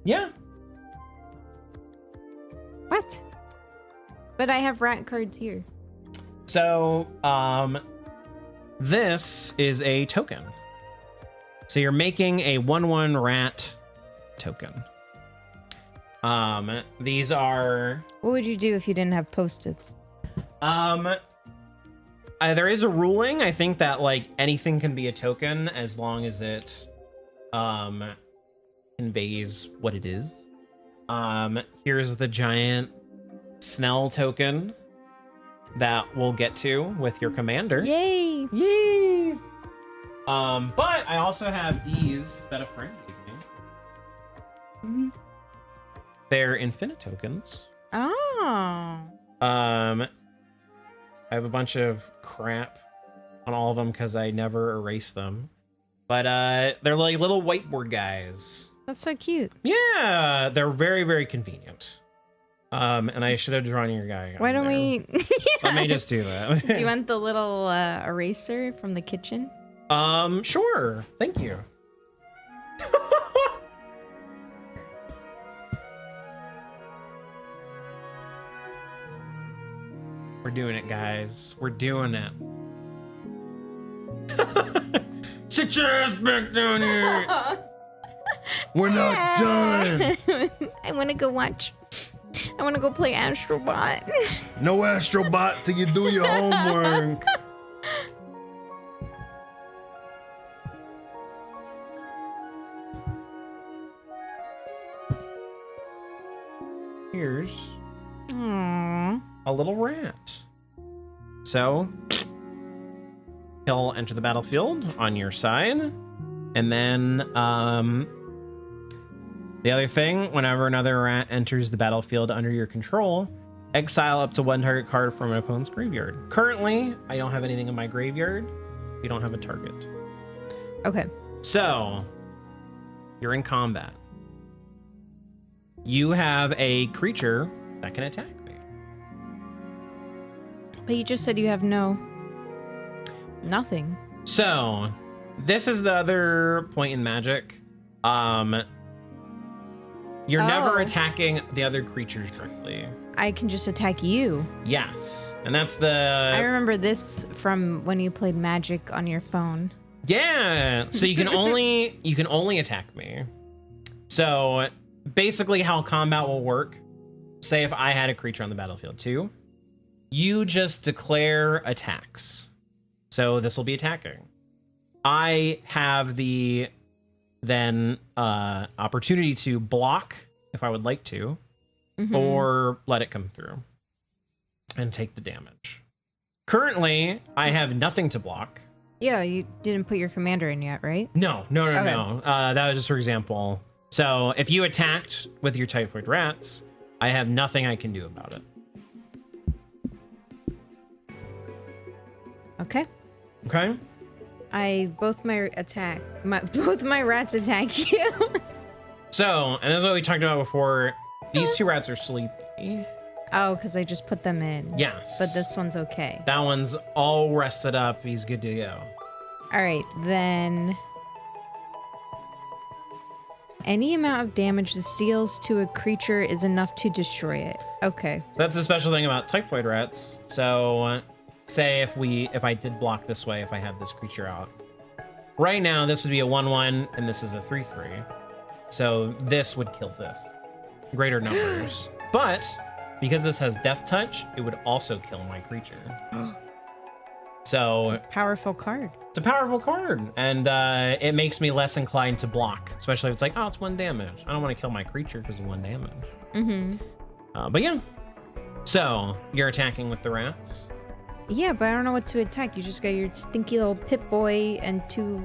Yeah. What? But I have rat cards here. So this is a token. So you're making a 1/1 rat token. These are What would you do if you didn't have post-its? there is a ruling, I think, that like anything can be a token as long as it conveys what it is. Here's the giant Snell token that we'll get to with your commander. Yay! Yay! But I also have these that a friend gave me. They're infinite tokens. Oh. I have a bunch of crap on all of them because I never erase them. But they're like little whiteboard guys. That's so cute. Yeah, they're very, very convenient. And I should have drawn your guy. Why don't there. we... Let me just do that. Do you want the little eraser from the kitchen? Sure. Thank you. We're doing it, guys. We're doing it. Sit your ass back down here. We're not done. I want to go watch. I want to go play Astrobot. No Astrobot till you do your homework. Here's Aww. a little rat. So he'll enter the battlefield on your side, and then the other thing, whenever another rat enters the battlefield under your control, exile up to one target card from an opponent's graveyard. Currently, I don't have anything in my graveyard. You don't have a target. Okay. So you're in combat. You have a creature that can attack me. But you just said you have nothing. So this is the other point in Magic. You're never attacking the other creatures directly. I can just attack you. Yes, and that's the. I remember this from when you played Magic on your phone. Yeah, so you can only attack me. So basically, how combat will work. Say if I had a creature on the battlefield too, you just declare attacks. So this will be attacking. I have the opportunity to block if I would like to, or let it come through and take the damage. Currently, I have nothing to block. Yeah, you didn't put your commander in yet, right? No. Okay. That was just for example. So if you attacked with your typhoid rats, I have nothing I can do about it. Okay. Okay. Both my rats attack you. So, and this is what we talked about before. These two rats are sleepy. Oh, because I just put them in. Yes. But this one's okay. That one's all rested up. He's good to go. All right, then. Any amount of damage this deals to a creature is enough to destroy it. Okay. So that's the special thing about typhoid rats. So, say if I did block this way, if I had this creature out. Right now, this would be a 1/1, and this is a 3/3. So this would kill this. Greater numbers. But because this has death touch, it would also kill my creature. So It's a powerful card. it's a powerful card, and it makes me less inclined to block, especially if it's like, oh, it's 1 damage. I don't want to kill my creature because of 1 damage. But yeah. So you're attacking with the rats. Yeah, but I don't know what to attack. You just got your stinky little Pip-Boy and 2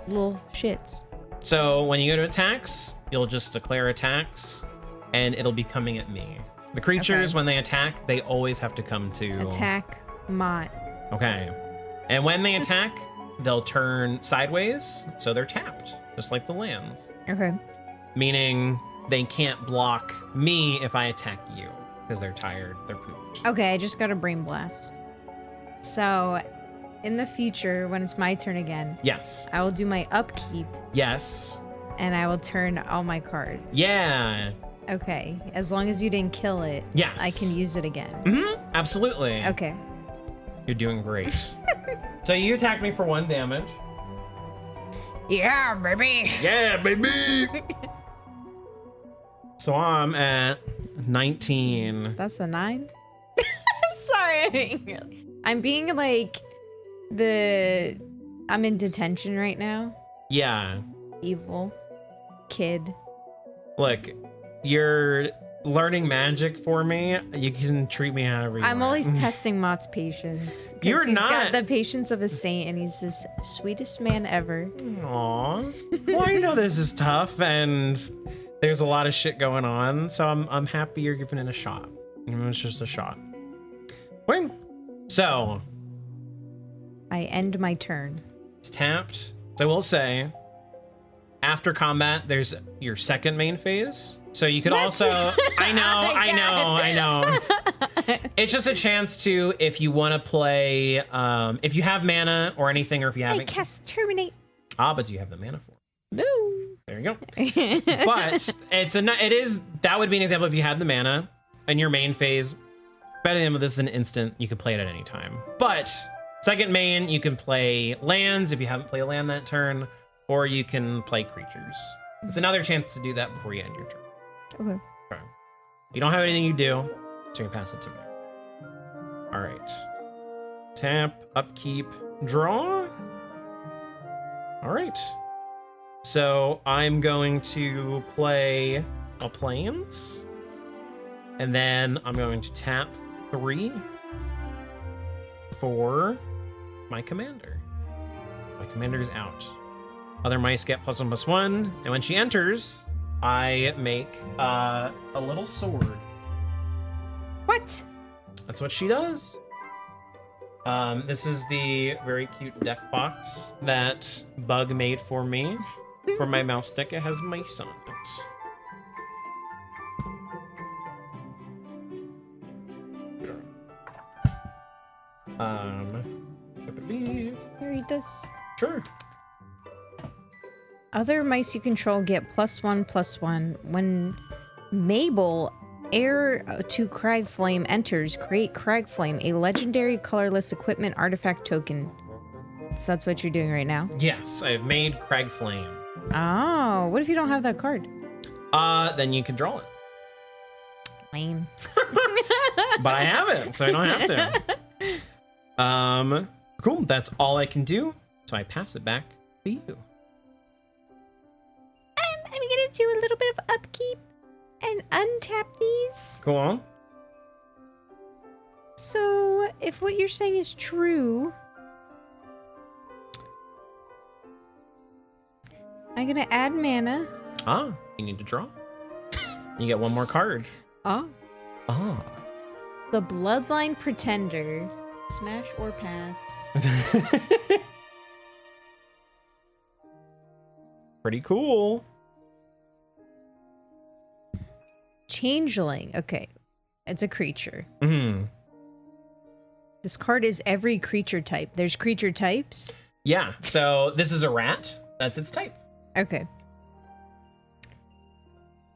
little shits. So when you go to attacks, you'll just declare attacks, and it'll be coming at me. The creatures, when they attack, they always have to come to... Attack Mott. Okay. And when they attack, they'll turn sideways, so they're tapped, just like the lands. Okay. Meaning they can't block me if I attack you, because they're tired, they're pooped. Okay, I just got a Brain Blast. So, in the future, when it's my turn again, Yes. I will do my upkeep, Yes. and I will turn all my cards. Yeah. Okay, as long as you didn't kill it, Yes. I can use it again. Mm-hmm. Absolutely. Okay. You're doing great. So you attacked me for 1 damage. Yeah, baby. Yeah, baby. So I'm at 19. That's a 9? I'm sorry. I'm being like I'm in detention right now. Yeah. Evil kid. Look, you're learning magic for me. You can treat me however you I'm want. always testing Mott's patience. 'Cause You're he's not. got the patience of a saint, and he's the sweetest man ever. Aw. Well, I know this is tough, and there's a lot of shit going on, so I'm happy you're giving it a shot. It's just a shot. Wait. So I end my turn. it's tapped. So I will say, after combat, there's your second main phase. So you could also, I know. It's just a chance to, if you want to play, if you have mana or anything, or if you I haven't. cast Terminate. But do you have the mana for it? No. There you go. But that would be an example if you had the mana in your main phase. By the end of this is an instant, you could play it at any time. But Second main, you can play lands if you haven't played a land that turn, or you can play creatures. It's another chance to do that before you end your turn. Okay. Okay. You don't have anything you do, so you can pass it to me. All right. Tap, upkeep, draw. All right. So I'm going to play a plains, and then I'm going to tap 3 for my commander. My commander is out. Other mice get +1/+1, and when she enters, I make a little sword. What? That's what she does. This is the very cute deck box that Bug made for me. For my mouse deck, it has mice on it. Can you read this? Sure. Other mice you control get +1/+1. When Mabel, heir to Cragflame, enters, create Cragflame, a legendary colorless equipment artifact token. So that's what you're doing right now? Yes, I've made Cragflame. Oh, what if you don't have that card? Then you can draw it. Lame. But I have it, so I don't have to. Cool. That's all I can do. So I pass it back to you. I'm gonna do a little bit of upkeep and untap these. Go on. So, if what you're saying is true, I'm gonna add mana. Ah, you need to draw. You get one more card. Oh. Ah. The Bloodline Pretender. Smash or pass. Pretty cool. Changeling. Okay. It's a creature. Hmm. This card is every creature type. There's creature types? Yeah, so this is a rat. That's its type. Okay.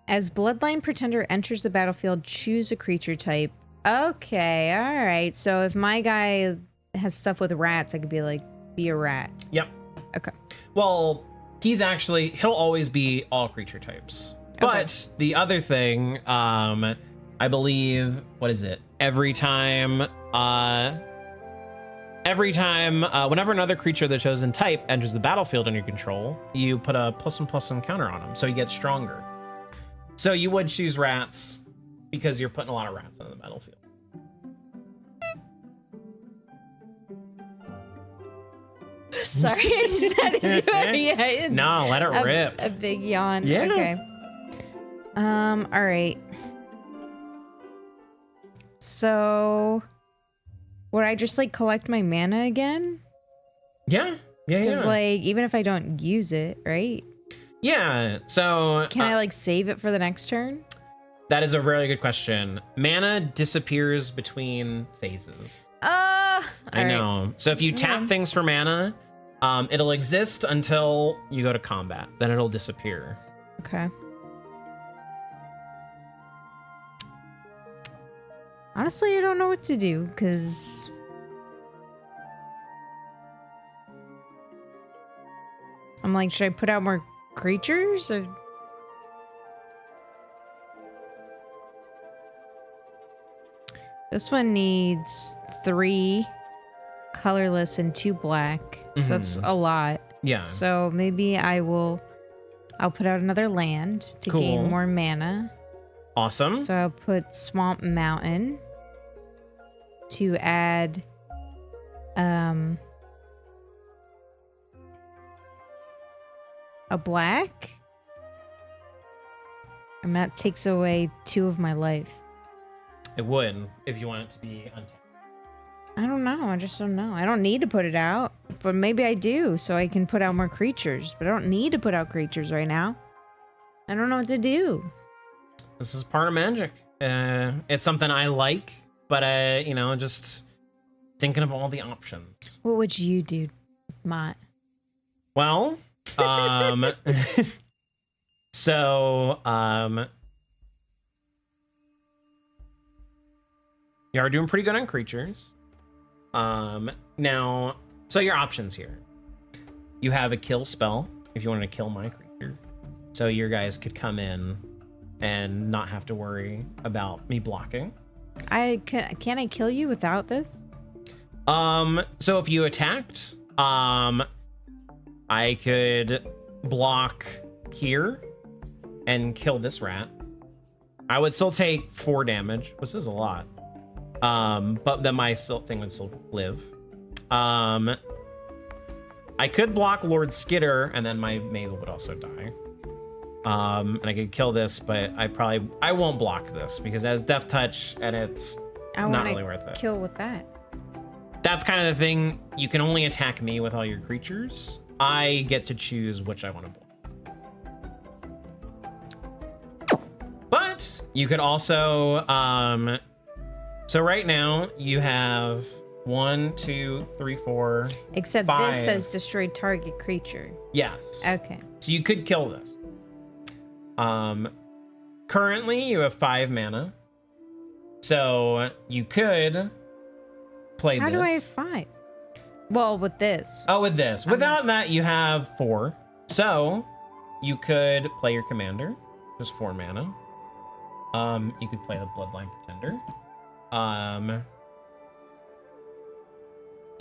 As Bloodline Pretender enters the battlefield, choose a creature type. Okay, alright. So if my guy has stuff with rats, I could be like, be a rat. Yep. Okay. Well, he'll always be all creature types. But the other thing, I believe, what is it? Every time, whenever another creature of the chosen type enters the battlefield under your control, you put a +1/+1 counter on him, so he gets stronger. So you would choose rats because you're putting a lot of rats on the battlefield. Sorry, I just had to do it. No, let it rip. A big yawn. Yeah. Okay. All right. So, would I just like collect my mana again? Yeah. Because like, even if I don't use it, right? Yeah. So Can I like save it for the next turn? that is a really good question. Mana disappears between phases. I know. So if you tap things for mana, it'll exist until you go to combat. Then it'll disappear. Okay. Honestly, I don't know what to do, because... I'm like, should I put out more creatures? Or... This one needs 3 colorless and 2 black. So that's a lot. Yeah. So maybe I'll put out another land to gain more mana. Awesome. So I'll put Swamp Mountain to add a black. And that takes away 2 of my life. It would if you want it to be untapped. I don't know. I just don't know. I don't need to put it out, but maybe I do, so I can put out more creatures. But I don't need to put out creatures right now. I don't know what to do. This is part of Magic. It's something I like, but just thinking of all the options. What would you do, Mott? Well, so you are doing pretty good on creatures. Now, so your options here. You have a kill spell if you want to kill my creature. So your guys could come in and not have to worry about me blocking. Can I kill you without this? So if you attacked, I could block here and kill this rat. I would still take 4 damage, which is a lot. But then my thing would still live. I could block Lord Skitter, and then my Mabel would also die. And I could kill this, but I won't block this because it has Death Touch, and it's not really worth it. Kill with that. That's kind of the thing. You can only attack me with all your creatures. I get to choose which I want to block. But you could also, so right now you have 1, 2, 3, 4. Except 5. this says destroy target creature. Yes. Okay. So you could kill this. Currently you have 5 mana. So you could play this. How do I have 5? Well, with this. Oh, with this. Without that, you have 4. So you could play your commander, just 4 mana. You could play the Bloodline Pretender.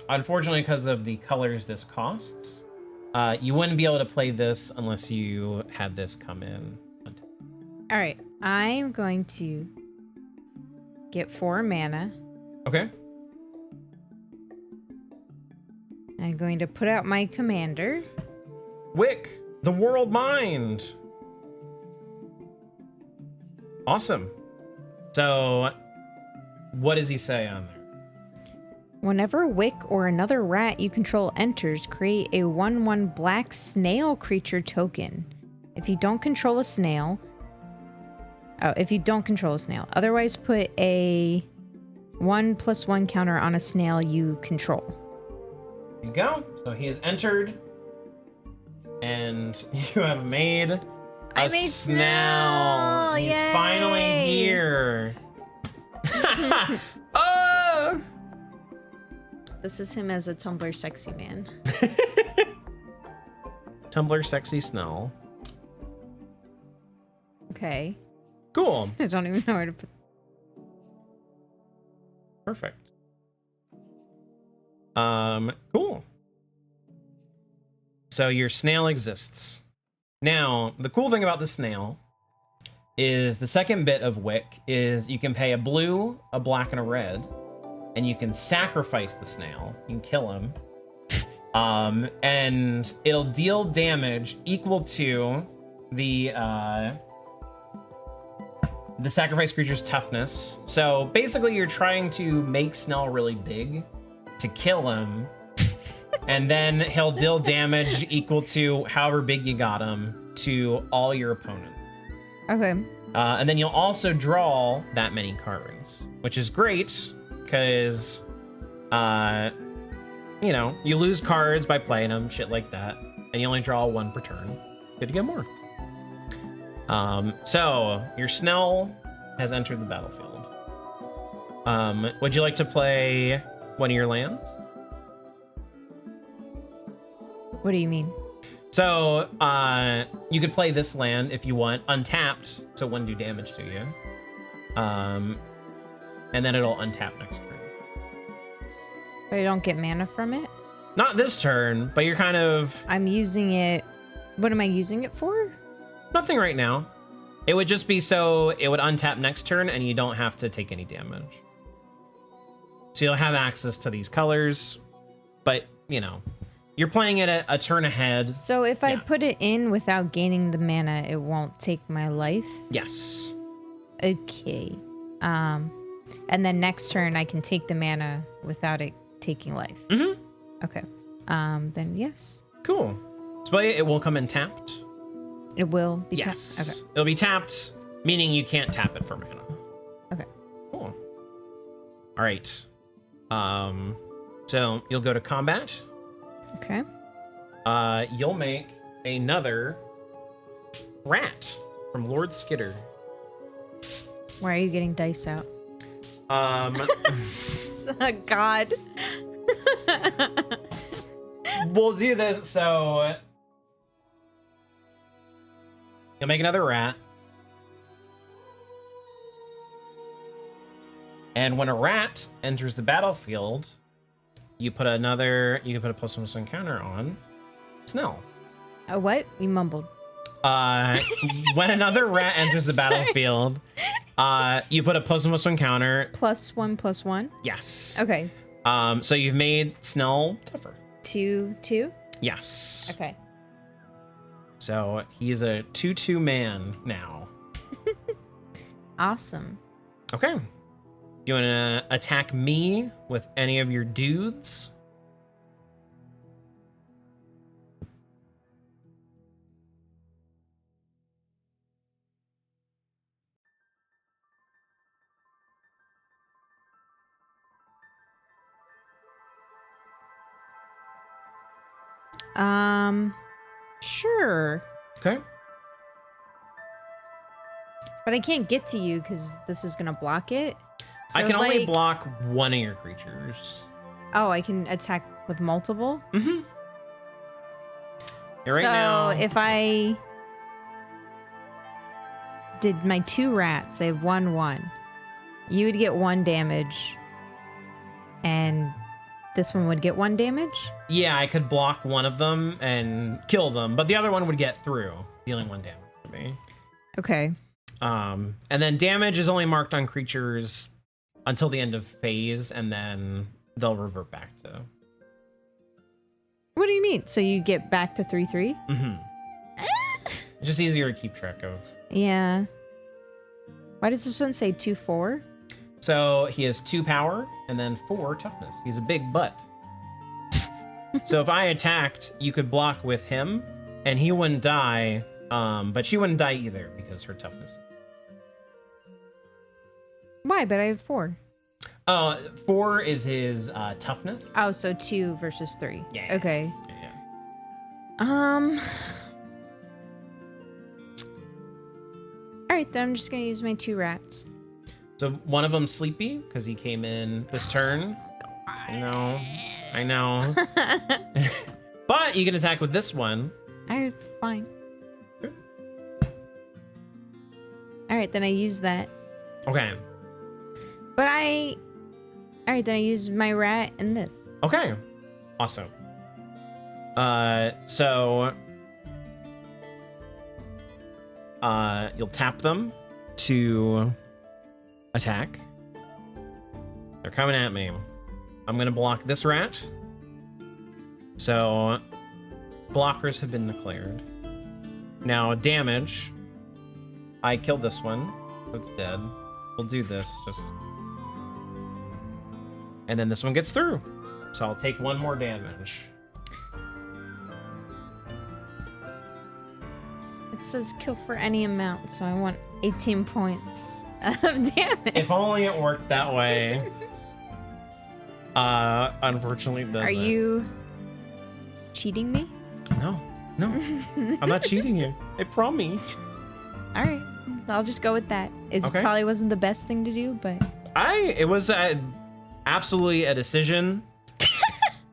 Unfortunately, because of the colors this costs, you wouldn't be able to play this unless you had this come in. All right. I'm going to get 4 mana. Okay. I'm going to put out my commander. Wick, the World Mind. Awesome. So, what does he say on there? Whenever Wick or another rat you control enters, create a 1/1 black snail creature token. If you don't control a snail, otherwise put a 1/1 counter on a snail you control. There you go. So he has entered, and you have made I a made snail. Snail. He's Yay. finally here. Oh! This is him as a Tumblr sexy man. Tumblr sexy Snell. Okay. Cool. I don't even know where to put. Perfect. Cool. So your snail exists. Now, the cool thing about the snail is the second bit of Wick is you can pay a blue, a black, and a red, and you can sacrifice the snail. You can kill him. And it'll deal damage equal to the sacrifice creature's toughness. So basically you're trying to make Snell really big to kill him, and then he'll deal damage equal to however big you got him to all your opponents. Okay. And then you'll also draw that many cards, which is great because, you know, you lose cards by playing them, shit like that, and you only draw 1 per turn. Good to get more. So your Snell has entered the battlefield. Would you like to play one of your lands? What do you mean? So you could play this land if you want, untapped, so it wouldn't do damage to you. And then it'll untap next turn. But I don't get mana from it? Not this turn, but you're kind of... I'm using it... What am I using it for? Nothing right now. It would just be so it would untap next turn and you don't have to take any damage. So you'll have access to these colors, but, you know, you're playing it a turn ahead. So if I put it in without gaining the mana, it won't take my life? Yes. Okay. And then next turn I can take the mana without it taking life. Mm-hmm. Okay. Then yes. Cool. So it will come in tapped. It will be Yes. tapped. Okay. It'll be tapped, meaning you can't tap it for mana. Okay. Cool. All right. So you'll go to combat. Okay. You'll make another rat from Lord Skitter. Why are you getting dice out? Um, God. we'll do this. So you'll make another rat. And when a rat enters the battlefield, you can put a +1/+1 counter on Snell. What? You mumbled. When another rat enters the battlefield, you put a +1/+1 counter. +1/+1? Yes. Okay. So you've made Snell tougher. 2/2? Yes. Okay. So he's a 2/2 man now. Awesome. Okay. You want to attack me with any of your dudes? Sure. Okay. But I can't get to you because this is gonna block it. So I can only block one of your creatures. Oh, I can attack with multiple? Mm-hmm. Right so now, if I did my 2 rats, I have 1/1. You would get 1 damage. And this one would get 1 damage? yeah, I could block one of them and kill them, but the other one would get through, dealing 1 damage to me. Okay. And then damage is only marked on creatures until the end of phase, and then they'll revert back to. What do you mean? So you get back to 3/3? Mm-hmm. It's just easier to keep track of. Yeah. Why does this one say 2/4? So he has 2 power and then 4 toughness. He's a big butt. So if I attacked, you could block with him, and he wouldn't die. But she wouldn't die either because her toughness. Why? But I have 4. 4 is his toughness. Oh, so 2 versus 3. Yeah. Okay. Yeah. All right, then I'm just gonna use my 2 rats. So one of them's sleepy because he came in this turn. I know. But you can attack with this one. All right, fine. All right, then I use that. Okay. But all right, then I use my rat and this. Okay. Awesome. So you'll tap them to attack. They're coming at me. I'm gonna block this rat. So blockers have been declared. Now damage. I killed this one, so it's dead. We'll do this just. And then this one gets through. So I'll take 1 more damage. It says kill for any amount, so I want 18 points of damage. If only it worked that way. Unfortunately it doesn't. Are you cheating me? No. I'm not cheating you. I promise. All right, I'll just go with that. It Okay. probably wasn't the best thing to do, but It was absolutely a decision.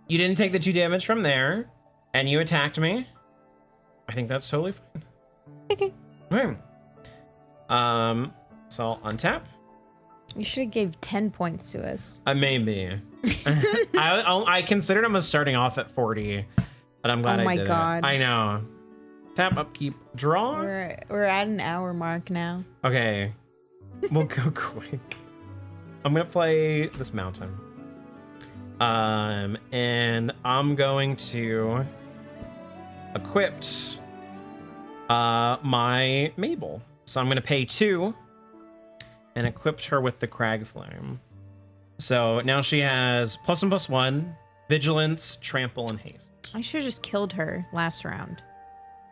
You didn't take the 2 damage from there, and you attacked me. I think that's totally fine. okay. Okay. So I'll untap. You should have gave 10 points to us. Maybe. I considered him as starting off at 40, but I'm glad Oh I my did God. it. I know. Tap, upkeep, draw. We're at an hour mark now. Okay. We'll go quick. I'm gonna play this mountain. And I'm going to equip my Mabel. So I'm gonna pay 2 and equipped her with the Crag Flame. So now she has +1/+1, Vigilance, Trample, and Haste. I should have just killed her last round.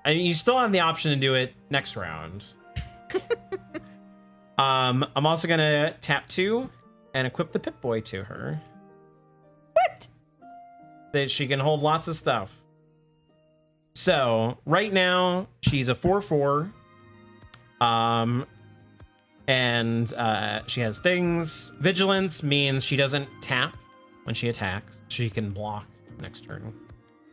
I mean, you still have the option to do it next round. I'm also gonna tap 2 and equip the Pip-Boy to her. What? That she can hold lots of stuff. So right now she's a 4/4. And she has things. Vigilance means she doesn't tap when she attacks. She can block next turn.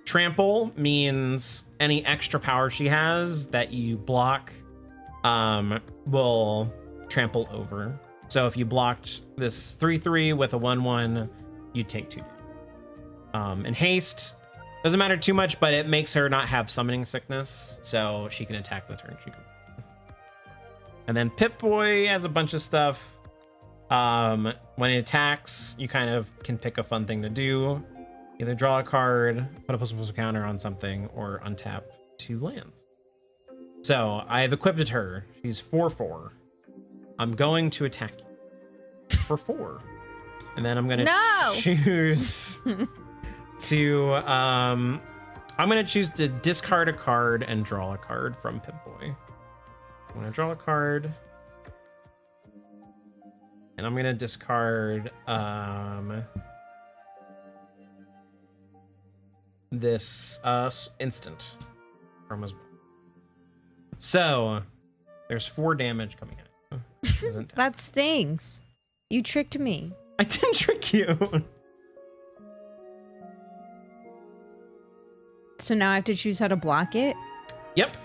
Trample means any extra power she has that you block will trample over. So if you blocked this 3/3 with a 1/1, you take 2 damage. And haste doesn't matter too much, but it makes her not have summoning sickness, so she can attack the turn she can. And then Pip-Boy has a bunch of stuff. When it attacks, you kind of can pick a fun thing to do. Either draw a card, put a +++ counter on something, or untap 2 lands. So I have equipped her. She's 4/4. I'm going to attack you for 4. And then I'm going to choose to I'm going to choose to discard a card and draw a card from Pip-Boy. I'm going to draw a card. And I'm going to discard this instant from his. So there's 4 damage coming out. That stings. You tricked me. I didn't trick you. So now I have to choose how to block it? Yep.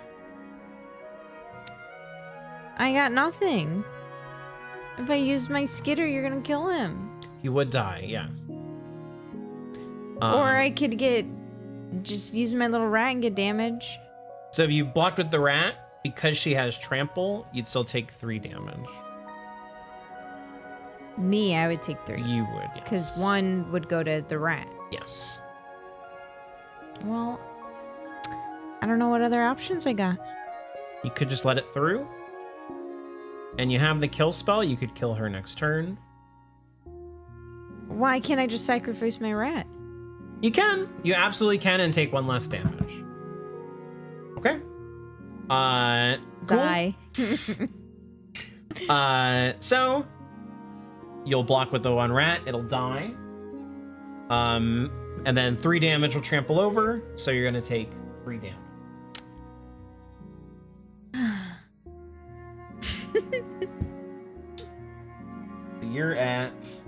I got nothing. If I use my skitter, you're gonna kill him. He would die, yes. Or I could just use my little rat and get damage. So if you blocked with the rat, because she has trample, you'd still take 3 damage. Me, I would take 3. You would, yes. Because 1 would go to the rat. Yes. Well, I don't know what other options I got. You could just let it through. And you have the kill spell, you could kill her next turn. Why can't I just sacrifice my rat? You can. You absolutely can and take 1 less damage. Okay. Die. So you'll block with the 1 rat, it'll die. And then 3 damage will trample over, so you're gonna take 3 damage. You're at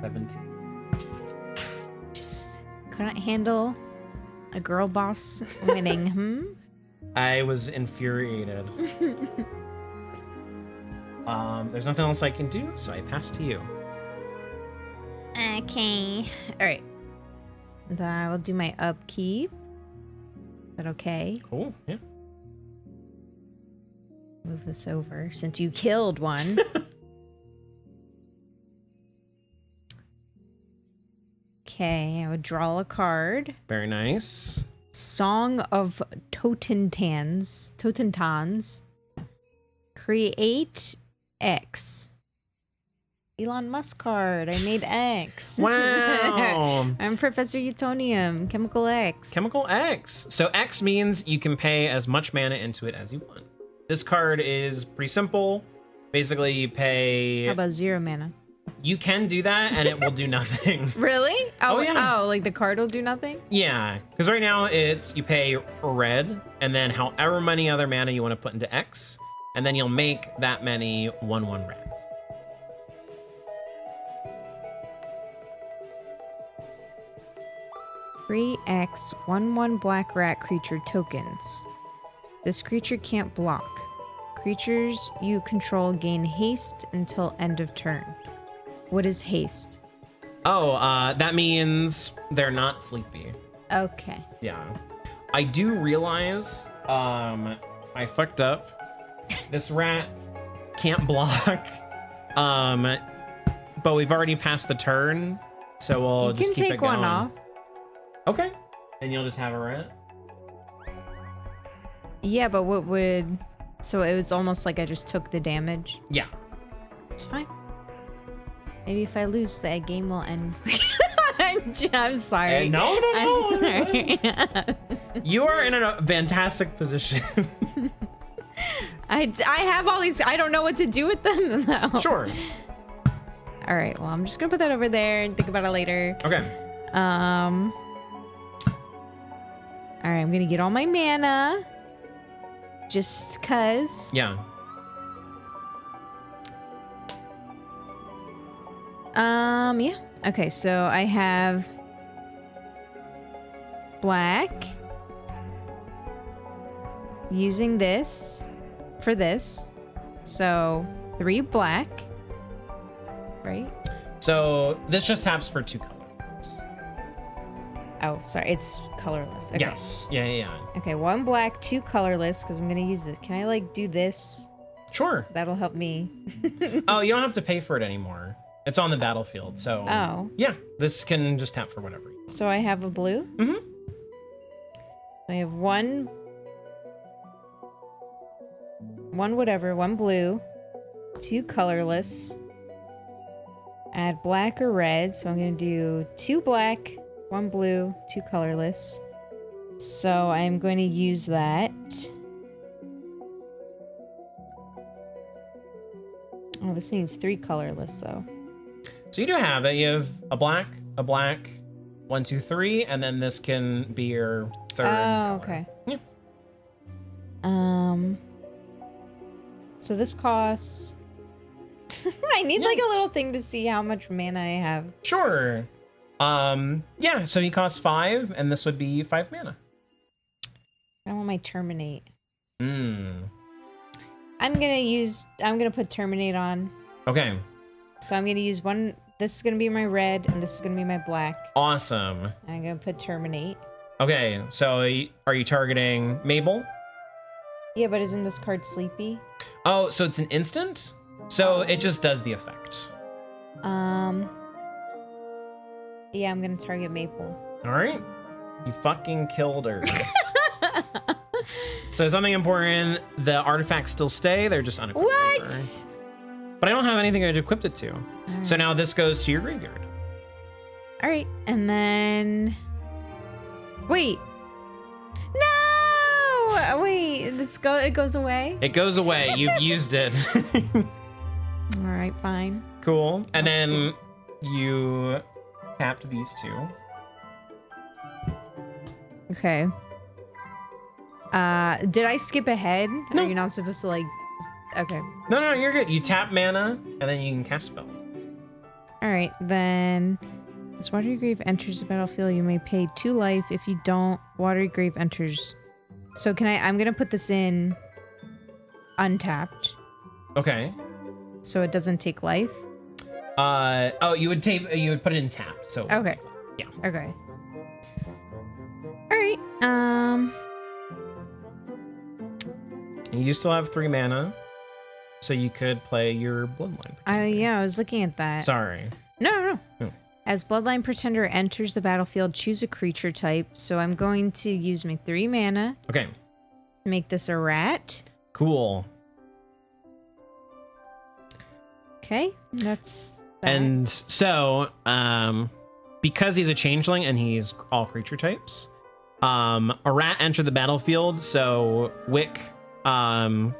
17. Just couldn't handle a girl boss winning, I was infuriated. There's nothing else I can do, so I pass to you. Okay. Alright. Then I will do my upkeep. Is that okay? Cool, yeah. Move this over since you killed one. Okay, I would draw a card. Very nice. Song of Totentans. Create X. Elon Musk card. I made X. Wow. I'm Professor Utonium. Chemical X. Chemical X. So X means you can pay as much mana into it as you want. This card is pretty simple. Basically, you pay... How about 0 mana? You can do that, and it will do nothing. Really? Oh, yeah. Oh, like the card will do nothing? Yeah, because right now it's you pay red, and then however many other mana you want to put into X, and then you'll make that many 1/1 reds. Free X 1/1 black rat creature tokens. This creature can't block. Creatures you control gain haste until end of turn. What is haste? Oh, that means they're not sleepy. Okay. Yeah. I do realize I fucked up. This rat can't block. But we've already passed the turn, so we'll just keep it going. You can take one off. Okay. And you'll just have a rat? Yeah, but what would... So it was almost like I just took the damage. Yeah. It's fine. Maybe if I lose, the game will end. I'm sorry. No. I'm sorry. You are in a fantastic position. I have all these... I don't know what to do with them, though. Sure. All right, well, I'm just going to put that over there and think about it later. Okay. All right, I'm going to get all my mana. Just cuz. Yeah. Yeah. Okay, so I have black. Using this for this. So 3 black. Right? So this just taps for 2 colors. Oh, sorry. It's colorless. Okay. Yes. Yeah. Okay, 1 black, 2 colorless, because I'm going to use it. Can I, like, do this? Sure. That'll help me. Oh, you don't have to pay for it anymore. It's on the battlefield, so... Oh. Yeah, this can just tap for whatever. So I have a blue? Mm-hmm. I have 1 blue, 2 colorless. Add black or red, so I'm going to do 2 black, 1 blue, 2 colorless. So I'm going to use that. Oh, this needs 3 colorless though. So you do have it. You have a black, 1, 2, 3, and then this can be your third. Oh, color. okay. Yeah. So this costs... I need like a little thing to see how much mana I have. Sure. Yeah, so he costs 5, and this would be 5 mana. I want my terminate. Hmm. I'm gonna put terminate on. Okay. So I'm gonna use one. This is gonna be my red, and this is gonna be my black. Awesome. I'm gonna put terminate. Okay, so are you targeting Mabel? Yeah, but isn't this card sleepy? Oh, so it's an instant? So it just does the effect. Yeah, I'm gonna target Maple. All right. You fucking killed her. So something important, the artifacts still stay, they're just unequipped. What? But I don't have anything to equip it to. So now this goes to your graveyard. All right, and then... Wait. No! Wait, it goes away? It goes away. You've used it. All right, fine. Cool. And then you tapped these 2. Okay. Did I skip ahead? No. Are you not supposed to, like... Okay. No, you're good. You tap mana, and then you can cast spells. All right, then... As Watery Grave enters the battlefield, you may pay 2 life. If you don't, Watery Grave enters... So can I'm gonna put this in untapped. Okay. So it doesn't take life? Oh, you would put it in tap, so. Okay. Yeah. Okay. All right, And you still have 3 mana, so you could play your Bloodline. yeah, I was looking at that. Sorry. No. Oh. As Bloodline Pretender enters the battlefield, choose a creature type. So I'm going to use my 3 mana. Okay. Make this a rat. Cool. Okay, that's that. And so, because he's a changeling and he's all creature types, a rat entered the battlefield. So Wick, will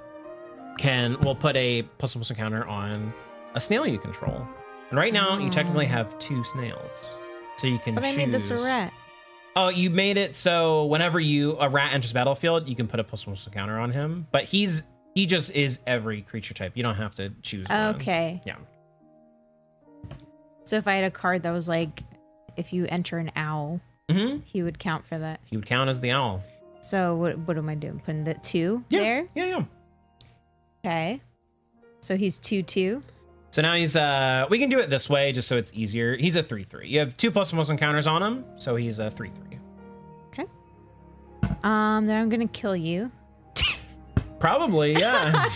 put a +1/+1 counter on a snail you control. And right now, you technically have 2 snails, so you can. But choose. I made this a rat. Oh, you made it so whenever a rat enters battlefield, you can put a +1/+1 counter on him. But he just is every creature type. You don't have to choose one. Okay. Yeah. So if I had a card that was like, if you enter an owl, he would count for that. He would count as the owl. So what am I doing? Putting the 2 there? Yeah. Okay. So he's 2/2. So now he's we can do it this way just so it's easier. He's a 3/3. You have 2 +1/+1 counters on him, so he's a 3/3. Okay. Then I'm gonna kill you. Probably, yeah.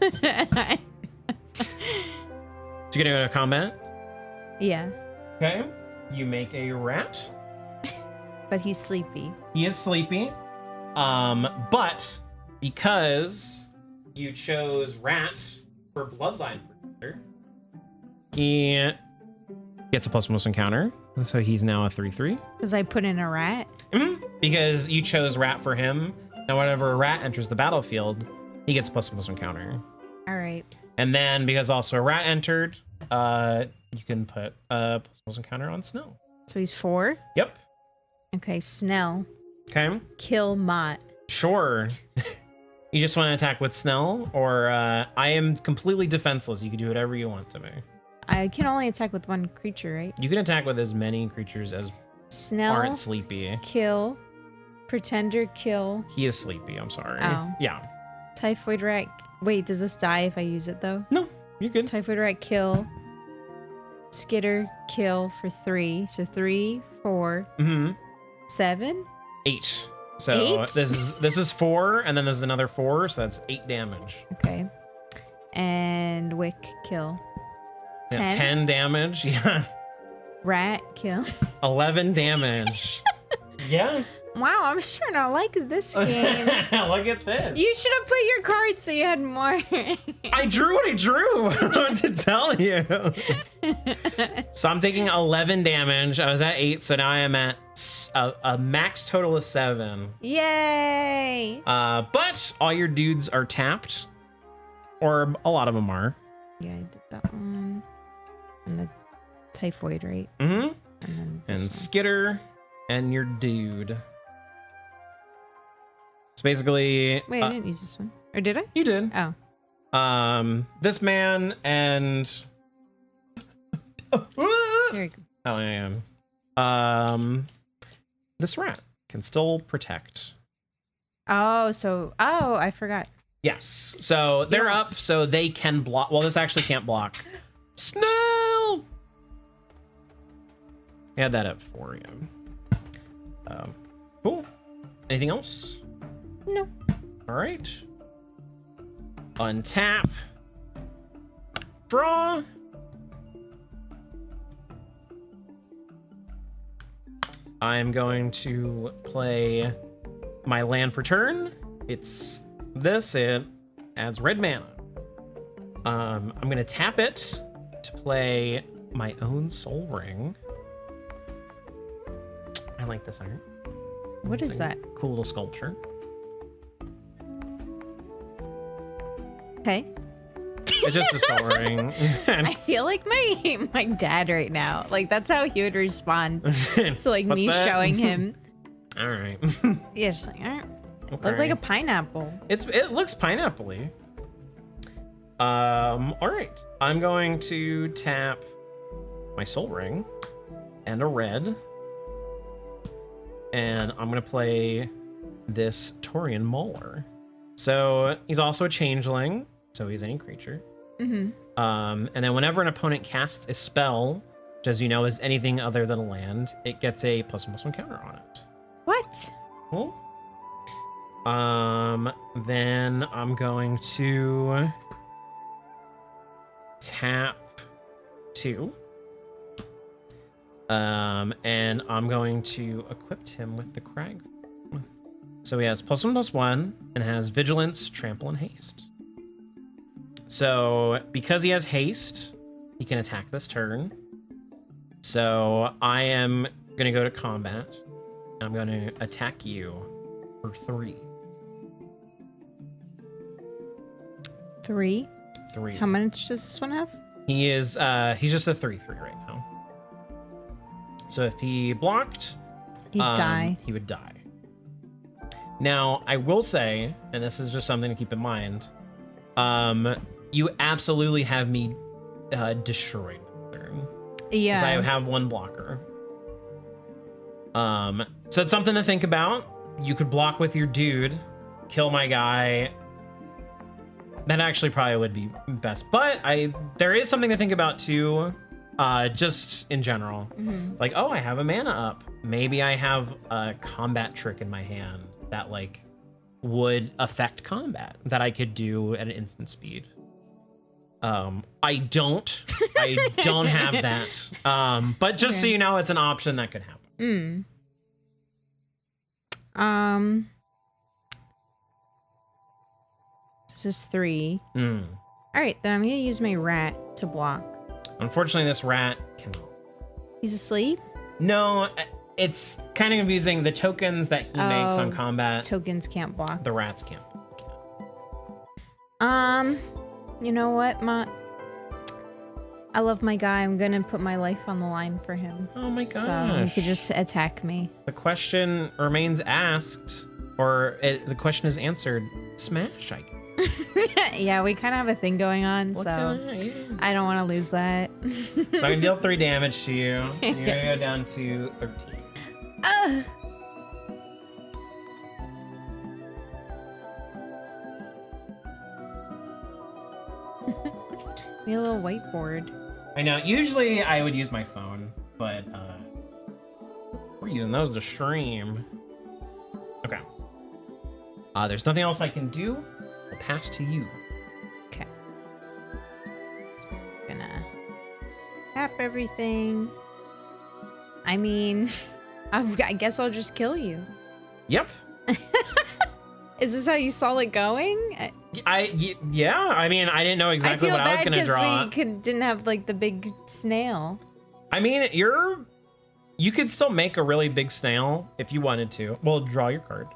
Did you get into a combat? Yeah. Okay. You make a rat. But he's sleepy. He is sleepy. But because you chose rat for Bloodline Protector, he gets a +1/+1 counter. So he's now a 3/3. Because I put in a rat. Because you chose rat for him. Now whenever a rat enters the battlefield, he gets a +1/+1 counter. All right. And then because also a rat entered, you can put a +1/+1 counter on Snell. So he's 4. Yep. Okay, Snell. Okay. Kill Mott. Sure. You just want to attack with Snell, or I am completely defenseless. You can do whatever you want to me. I can only attack with 1 creature, right? You can attack with as many creatures as Snell, aren't sleepy. kill. Pretender, kill. He is sleepy. I'm sorry. Oh. Yeah. Typhoid rat. Wait, does this die if I use it though? No, you're good. Typhoid rat, kill. Skitter, kill for 3. So 3, 4, 7. 8. So 8? this is 4, and then there's another 4, so that's 8 damage. Okay. And Wick, kill. Yeah, 10. 10 damage. Yeah. Rat, kill. 11 damage. Yeah. Wow, I'm starting to like this game. Look at this. You should have put your cards so you had more. I drew what I drew. What to tell you. So I'm taking 11 damage. I was at 8, so now I am at a max total of 7. Yay! But all your dudes are tapped, or a lot of them are. Yeah, I did that one. And the typhoid, right? Mm-hmm. And then And this one. Skitter and your dude. So basically, Wait, I didn't use this one. Or did I? you did. Oh, This man and there you go. I am. This rat can still protect. Oh, I forgot. Yes. So they're Yeah. up, so they can block. Well, this actually can't block. Snell. Add that up for you. Cool. Anything else? No. All right. Untap. Draw. I'm going to play my land for turn. It's this. It adds red mana. I'm going to tap it to play my own Soul Ring. I like this art. What is that? Cool little sculpture. Okay. It's just a Soul Ring. I feel like my dad right now. Like that's how he would respond to like What's me that? showing him. All right. Yeah, just like look Okay. like a pineapple. It looks pineapple-y. All right. I'm going to tap my Soul Ring and a red. And I'm going to play this Taurian Mauler. So he's also a changeling, so he's any creature. Mm-hmm. And then whenever an opponent casts a spell, which as you know is anything other than a land, it gets a +1/+1 counter on it. What? Cool. Then I'm going to tap 2. And I'm going to equip him with the Crag. So he has +1/+1 and has Vigilance, Trample, and Haste. So because he has Haste, he can attack this turn. So I am going to go to combat. I'm going to attack you for 3. 3. 3. How much does this one have? He is he's just a 3/3 right now. So if he blocked, He'd die. he would die. Now, I will say, and this is just something to keep in mind, you absolutely have me destroyed. Yeah. Because I have 1 blocker. So it's something to think about. You could block with your dude, kill my guy. That actually probably would be best. But there is something to think about too, just in general. Mm-hmm. Like, oh, I have a mana up. Maybe I have a combat trick in my hand that like would affect combat that I could do at an instant speed. I don't have that. But just so you know, it's an option that could happen. This is 3. All right, then I'm gonna use my rat to block. Unfortunately, this rat cannot. He's asleep. No, it's kind of confusing. The tokens that he makes on combat, Tokens can't block. the rats can't. You know what, Mott? I love my guy. I'm gonna put my life on the line for him. Oh my gosh. So he could just attack me. The question remains asked, or the question is answered. Smash, I guess. Yeah, we kind of have a thing going on, What so the- yeah. I don't want to lose that. So I can deal 3 damage to you. And you're gonna go down to 13. Ugh. Need a little whiteboard. I know. Usually I would use my phone, but we're using those to stream. Okay. There's nothing else I can do. I'll pass to you. Okay. Gonna tap everything. I mean, I guess I'll just kill you. Yep. Is this how you saw it going? Yeah. I mean, I didn't know exactly what I was gonna draw. We didn't have like the big snail. I mean, you could still make a really big snail if you wanted to. Well, draw your card.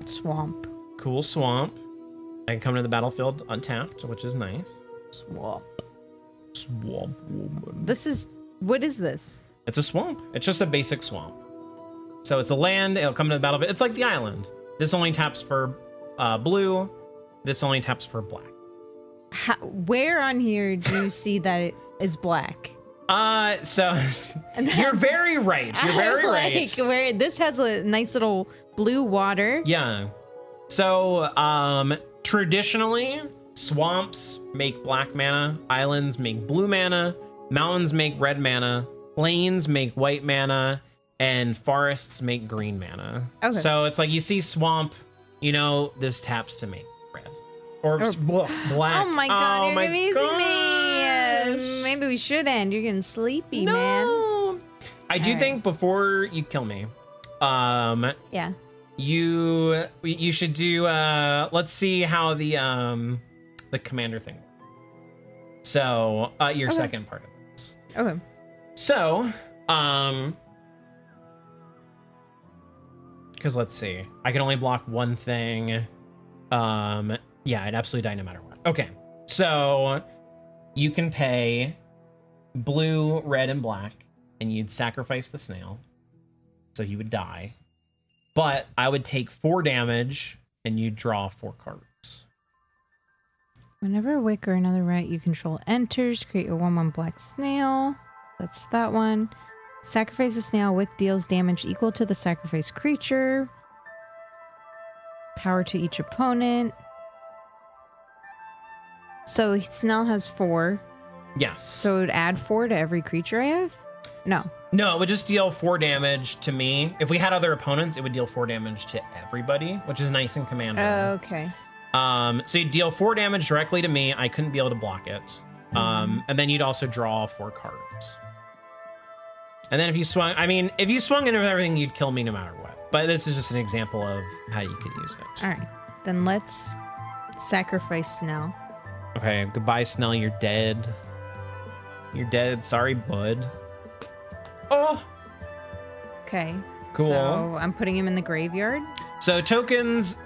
Swamp. Cool swamp. I can come to the battlefield untapped, which is nice. Swamp. Swamp woman. What is this? It's a swamp. It's just a basic swamp. So it's a land. It'll come to the battlefield. It's like the island. This only taps for blue. This only taps for black. Where on here do you see that it's black? So you're very right. You're very right. Where this has a nice little blue water. Yeah. So traditionally, swamps make black mana, islands make blue mana, mountains make red mana, plains make white mana, and forests make green mana. Okay. So it's like you see swamp, you know, this taps to make red. Or black. Oh my god, you're amazing me. Maybe we should end. You're getting sleepy, man. I do think before you kill me, yeah. You should do let's see how the commander thing. So your second part of this. Okay. So because let's see, I can only block one thing. Yeah, I'd absolutely die no matter what. Okay, so you can pay blue, red, and black, and you'd sacrifice the snail, so you would die. But I would take 4 damage, and you draw 4 cards. Whenever a wick or another rat you control enters, create a 1/1 black snail. That's that one. Sacrifice a snail. Wick deals damage equal to the sacrificed creature. Power to each opponent. So snail has 4. Yes. So it would add 4 to every creature I have? No. No, it would just deal 4 damage to me. If we had other opponents, it would deal 4 damage to everybody, which is nice in Commander. Okay. So you'd deal 4 damage directly to me. I couldn't be able to block it. And then you'd also draw 4 cards. And then if you swung, I mean, if you swung into everything, you'd kill me no matter what. But this is just an example of how you could use it. All right. Then let's sacrifice Snell. Okay, goodbye, Snell. You're dead. You're dead. Sorry, bud. Oh. Okay. Cool. So I'm putting him in the graveyard. So tokens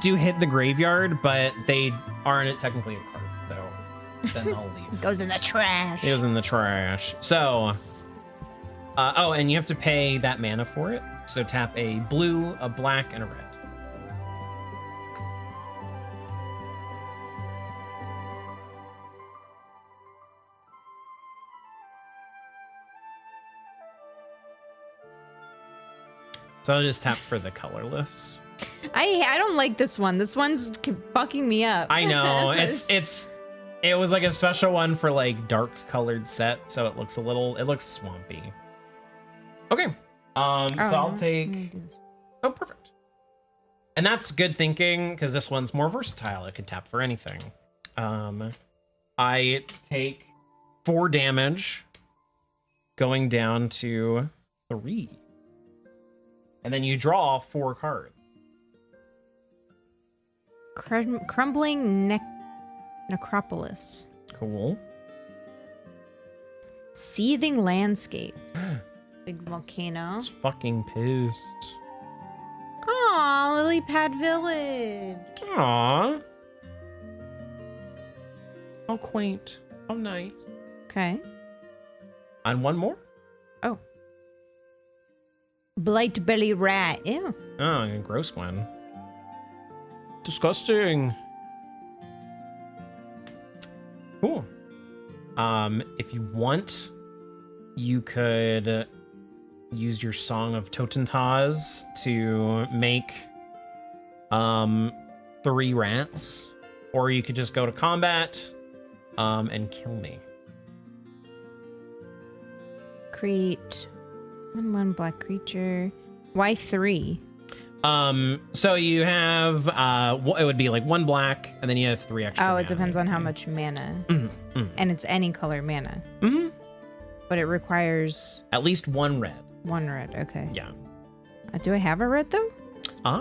do hit the graveyard, but they aren't technically a card. So then they'll leave. Goes in the trash. It goes in the trash. So, oh, and you have to pay that mana for it. So tap a blue, a black, and a red. So I'll just tap for the colorless. I don't like this one. This one's fucking me up. I know. It was like a special one for like dark colored set, so it looks swampy. Okay. So I'll take. Oh, perfect. And that's good thinking because this one's more versatile. It can tap for anything. I take 4 damage, going down to 3. And then you draw 4 cards. Crumbling necropolis. Cool. Seething landscape. Big volcano. It's fucking pissed. Aw, lily pad village. Aw. How quaint. How nice. Okay. And one more? Oh. Blight belly rat. Ew. Oh, a gross one. Disgusting. Cool. If you want, you could use your Song of Totentas to make 3 rats, or you could just go to combat and kill me. Create 1/1 black creature. Why 3? So you have it would be like 1 black, and then you have 3 extra. Oh, mana. it depends on how much mana. And it's any color mana. But it requires At least 1 red. 1 red. Okay. Yeah. Do I have a red though?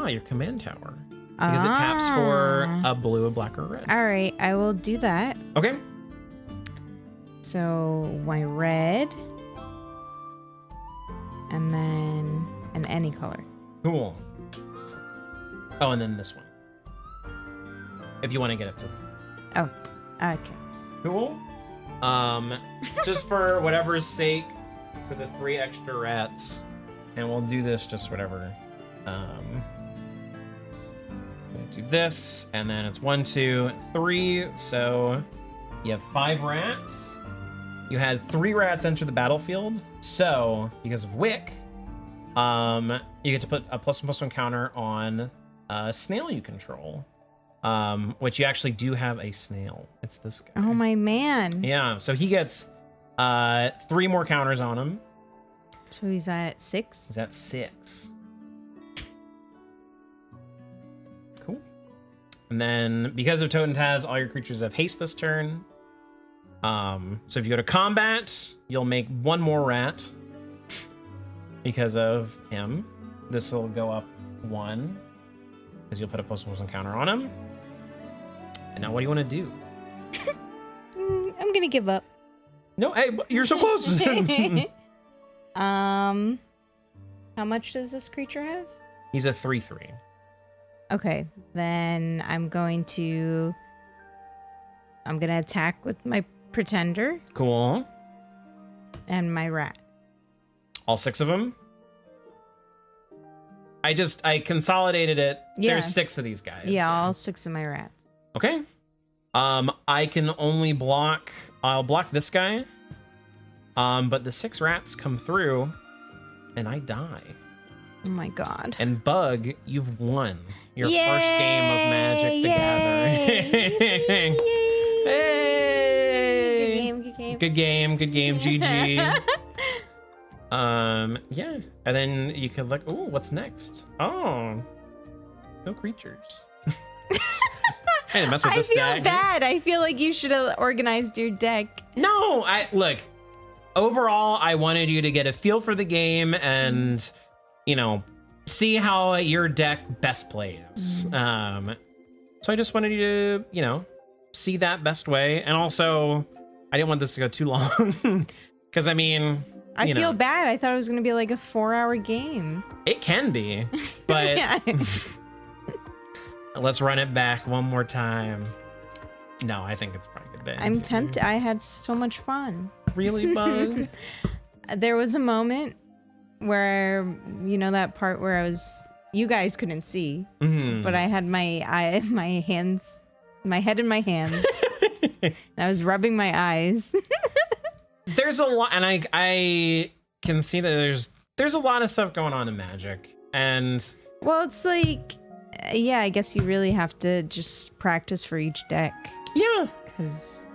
Your command tower. Because it taps for a blue, a black, or a red. All right, I will do that. Okay. So my red, and then any color. Cool. Oh, and then this one. If you want to get it to. Oh, okay. Cool. Just for whatever's sake, for the 3 extra rats, and we'll do this just whatever. Do this, and then it's 1, 2, 3. So you have 5 rats. You had 3 rats enter the battlefield. So because of Wick, you get to put a +1/+1 counter on a snail you control. Which you actually do have a snail. It's this guy. Oh my man. Yeah, so he gets 3 more counters on him. So he's at 6. He's at 6. Cool. And then because of Totentaz, all your creatures have haste this turn. So if you go to combat, you'll make 1 more rat because of him. This will go up 1 because you'll put a +1/+1 counter on him. And now what do you want to do? I'm gonna give up. No, hey, you're so close. How much does this creature have? He's a 3/3. Okay, then I'm gonna attack with my pretender Cool. and my rat. All 6 of them. I consolidated it. Yeah. There's 6 of these guys. Yeah, so. all 6 of my rats. Okay. I can only block. I'll block this guy. But the 6 rats come through, and I die. Oh my god. And Bug, you've won your Yay! first game of Magic the Gathering. Hey! Good game. Good game. GG. Yeah. And then you could look. Ooh, what's next? Oh, no creatures. I didn't mess with this feel deck. bad. I feel like you should have organized your deck. No, look. Overall, I wanted you to get a feel for the game and, see how your deck best plays. So I just wanted you to, see that best way. And also, I didn't want this to go too long. Because, I feel bad. I thought it was going to be like a 4-hour game. It can be. But Yeah. let's run it back one more time. No, I think it's probably good. I'm tempted. I had so much fun. Really, Bug? There was a moment where, that part where you guys couldn't see, but I had my head in my hands. And I was rubbing my eyes. There's a lot, and I can see that there's a lot of stuff going on in Magic, and Well, it's like, yeah, I guess you really have to just practice for each deck. yeah, Because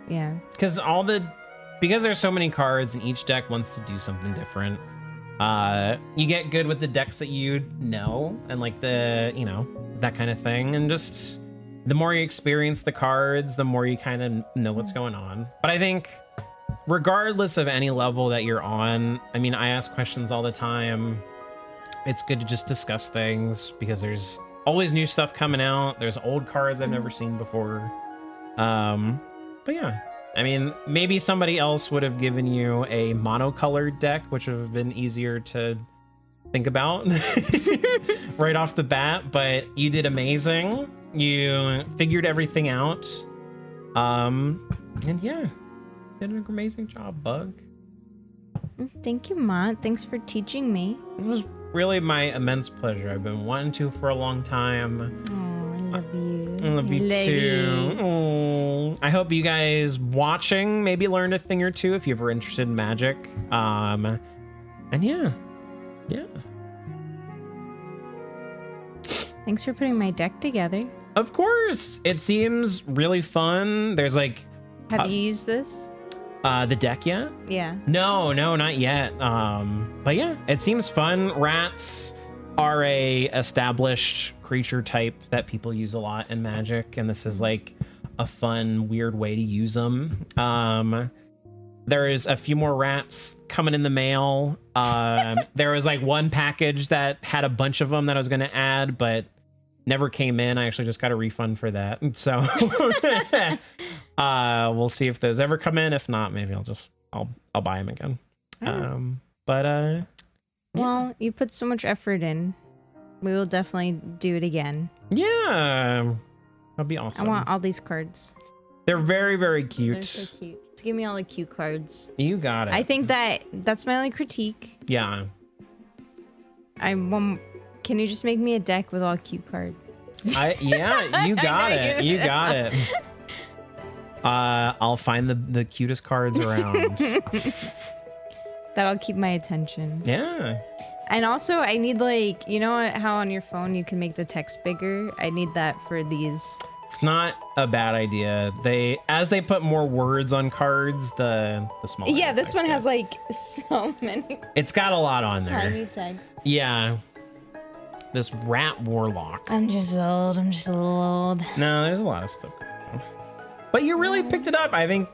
because there's so many cards and each deck wants to do something different. You get good with the decks that you know and like the that kind of thing, and just the more you experience the cards, the more you kind of know what's going on. But I think regardless of any level that you're on, I ask questions all the time. It's good to just discuss things because there's always new stuff coming out. There's old cards I've never seen before. But yeah, maybe somebody else would have given you a monocolored deck, which would have been easier to think about right off the bat, but you did amazing. You figured everything out. And yeah, did an amazing job, Bug. Thank you, Mott. Thanks for teaching me. It was really my immense pleasure. I've been wanting to for a long time. Oh, I love you. I love you too. Oh, I hope you guys watching maybe learned a thing or two if you're ever interested in Magic. And yeah, Yeah. Thanks for putting my deck together. Of course. It seems really fun. There's like Have you used this? the deck yet? Yeah. No, not yet. But yeah, it seems fun. Rats are a established creature type that people use a lot in Magic, and this is like a fun, weird way to use them. There is a few more rats coming in the mail. There was like one package that had a bunch of them that I was going to add, but never came in. I actually just got a refund for that. And so we'll see if those ever come in. If not, maybe I'll buy them again. Well, you put so much effort in. We will definitely do it again. Yeah, that'd be awesome. I want all these cards. They're very, very cute. They're so cute. Just give me all the cute cards. You got it. I think that's my only critique. Yeah. Can you just make me a deck with all cute cards? Yeah, you got it. You got it. I'll find the cutest cards around. That'll keep my attention. Yeah. And also, I need like, you know how on your phone you can make the text bigger? I need that for these. It's not a bad idea. As they put more words on cards, the smaller. Yeah, this one has gets. like so many It's got a lot on there. tiny text. Yeah. This rat warlock. I'm just a little old. No, there's a lot of stuff going on. But you really picked it up. I think,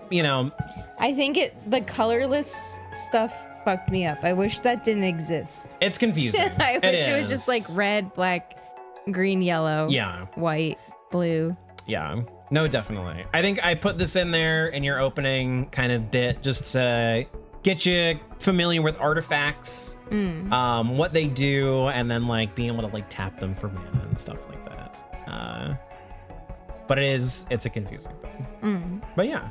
I think the colorless stuff fucked me up. I wish that didn't exist. it's confusing. I wish it was is. just like red, black, green, yellow, Yeah. white, blue. Yeah. No, definitely. I think I put this in there in your opening kind of bit just to get you familiar with artifacts, what they do, and then like being able to like tap them for mana and stuff like that. But it's a confusing thing. But yeah.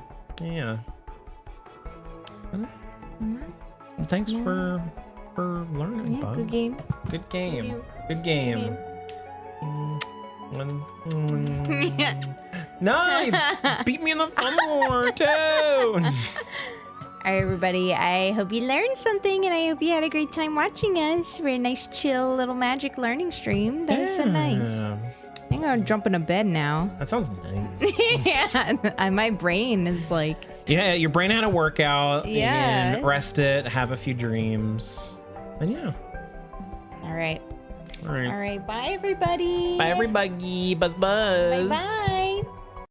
Thanks for learning, Yeah, bud. good game. Good game. Good Good game. Yeah. No, you beat me in the thumb war too. All right, everybody. I hope you learned something, and I hope you had a great time watching us for a nice, chill little magic learning stream. That was so nice. I'm gonna jump into bed now. That sounds nice. Yeah, and my brain is like. Yeah, your brain had a workout. Yeah. And rest it, have a few dreams. And yeah. All right. All right. All right. Bye, everybody. Bye, everybody. Buzz, buzz. Bye.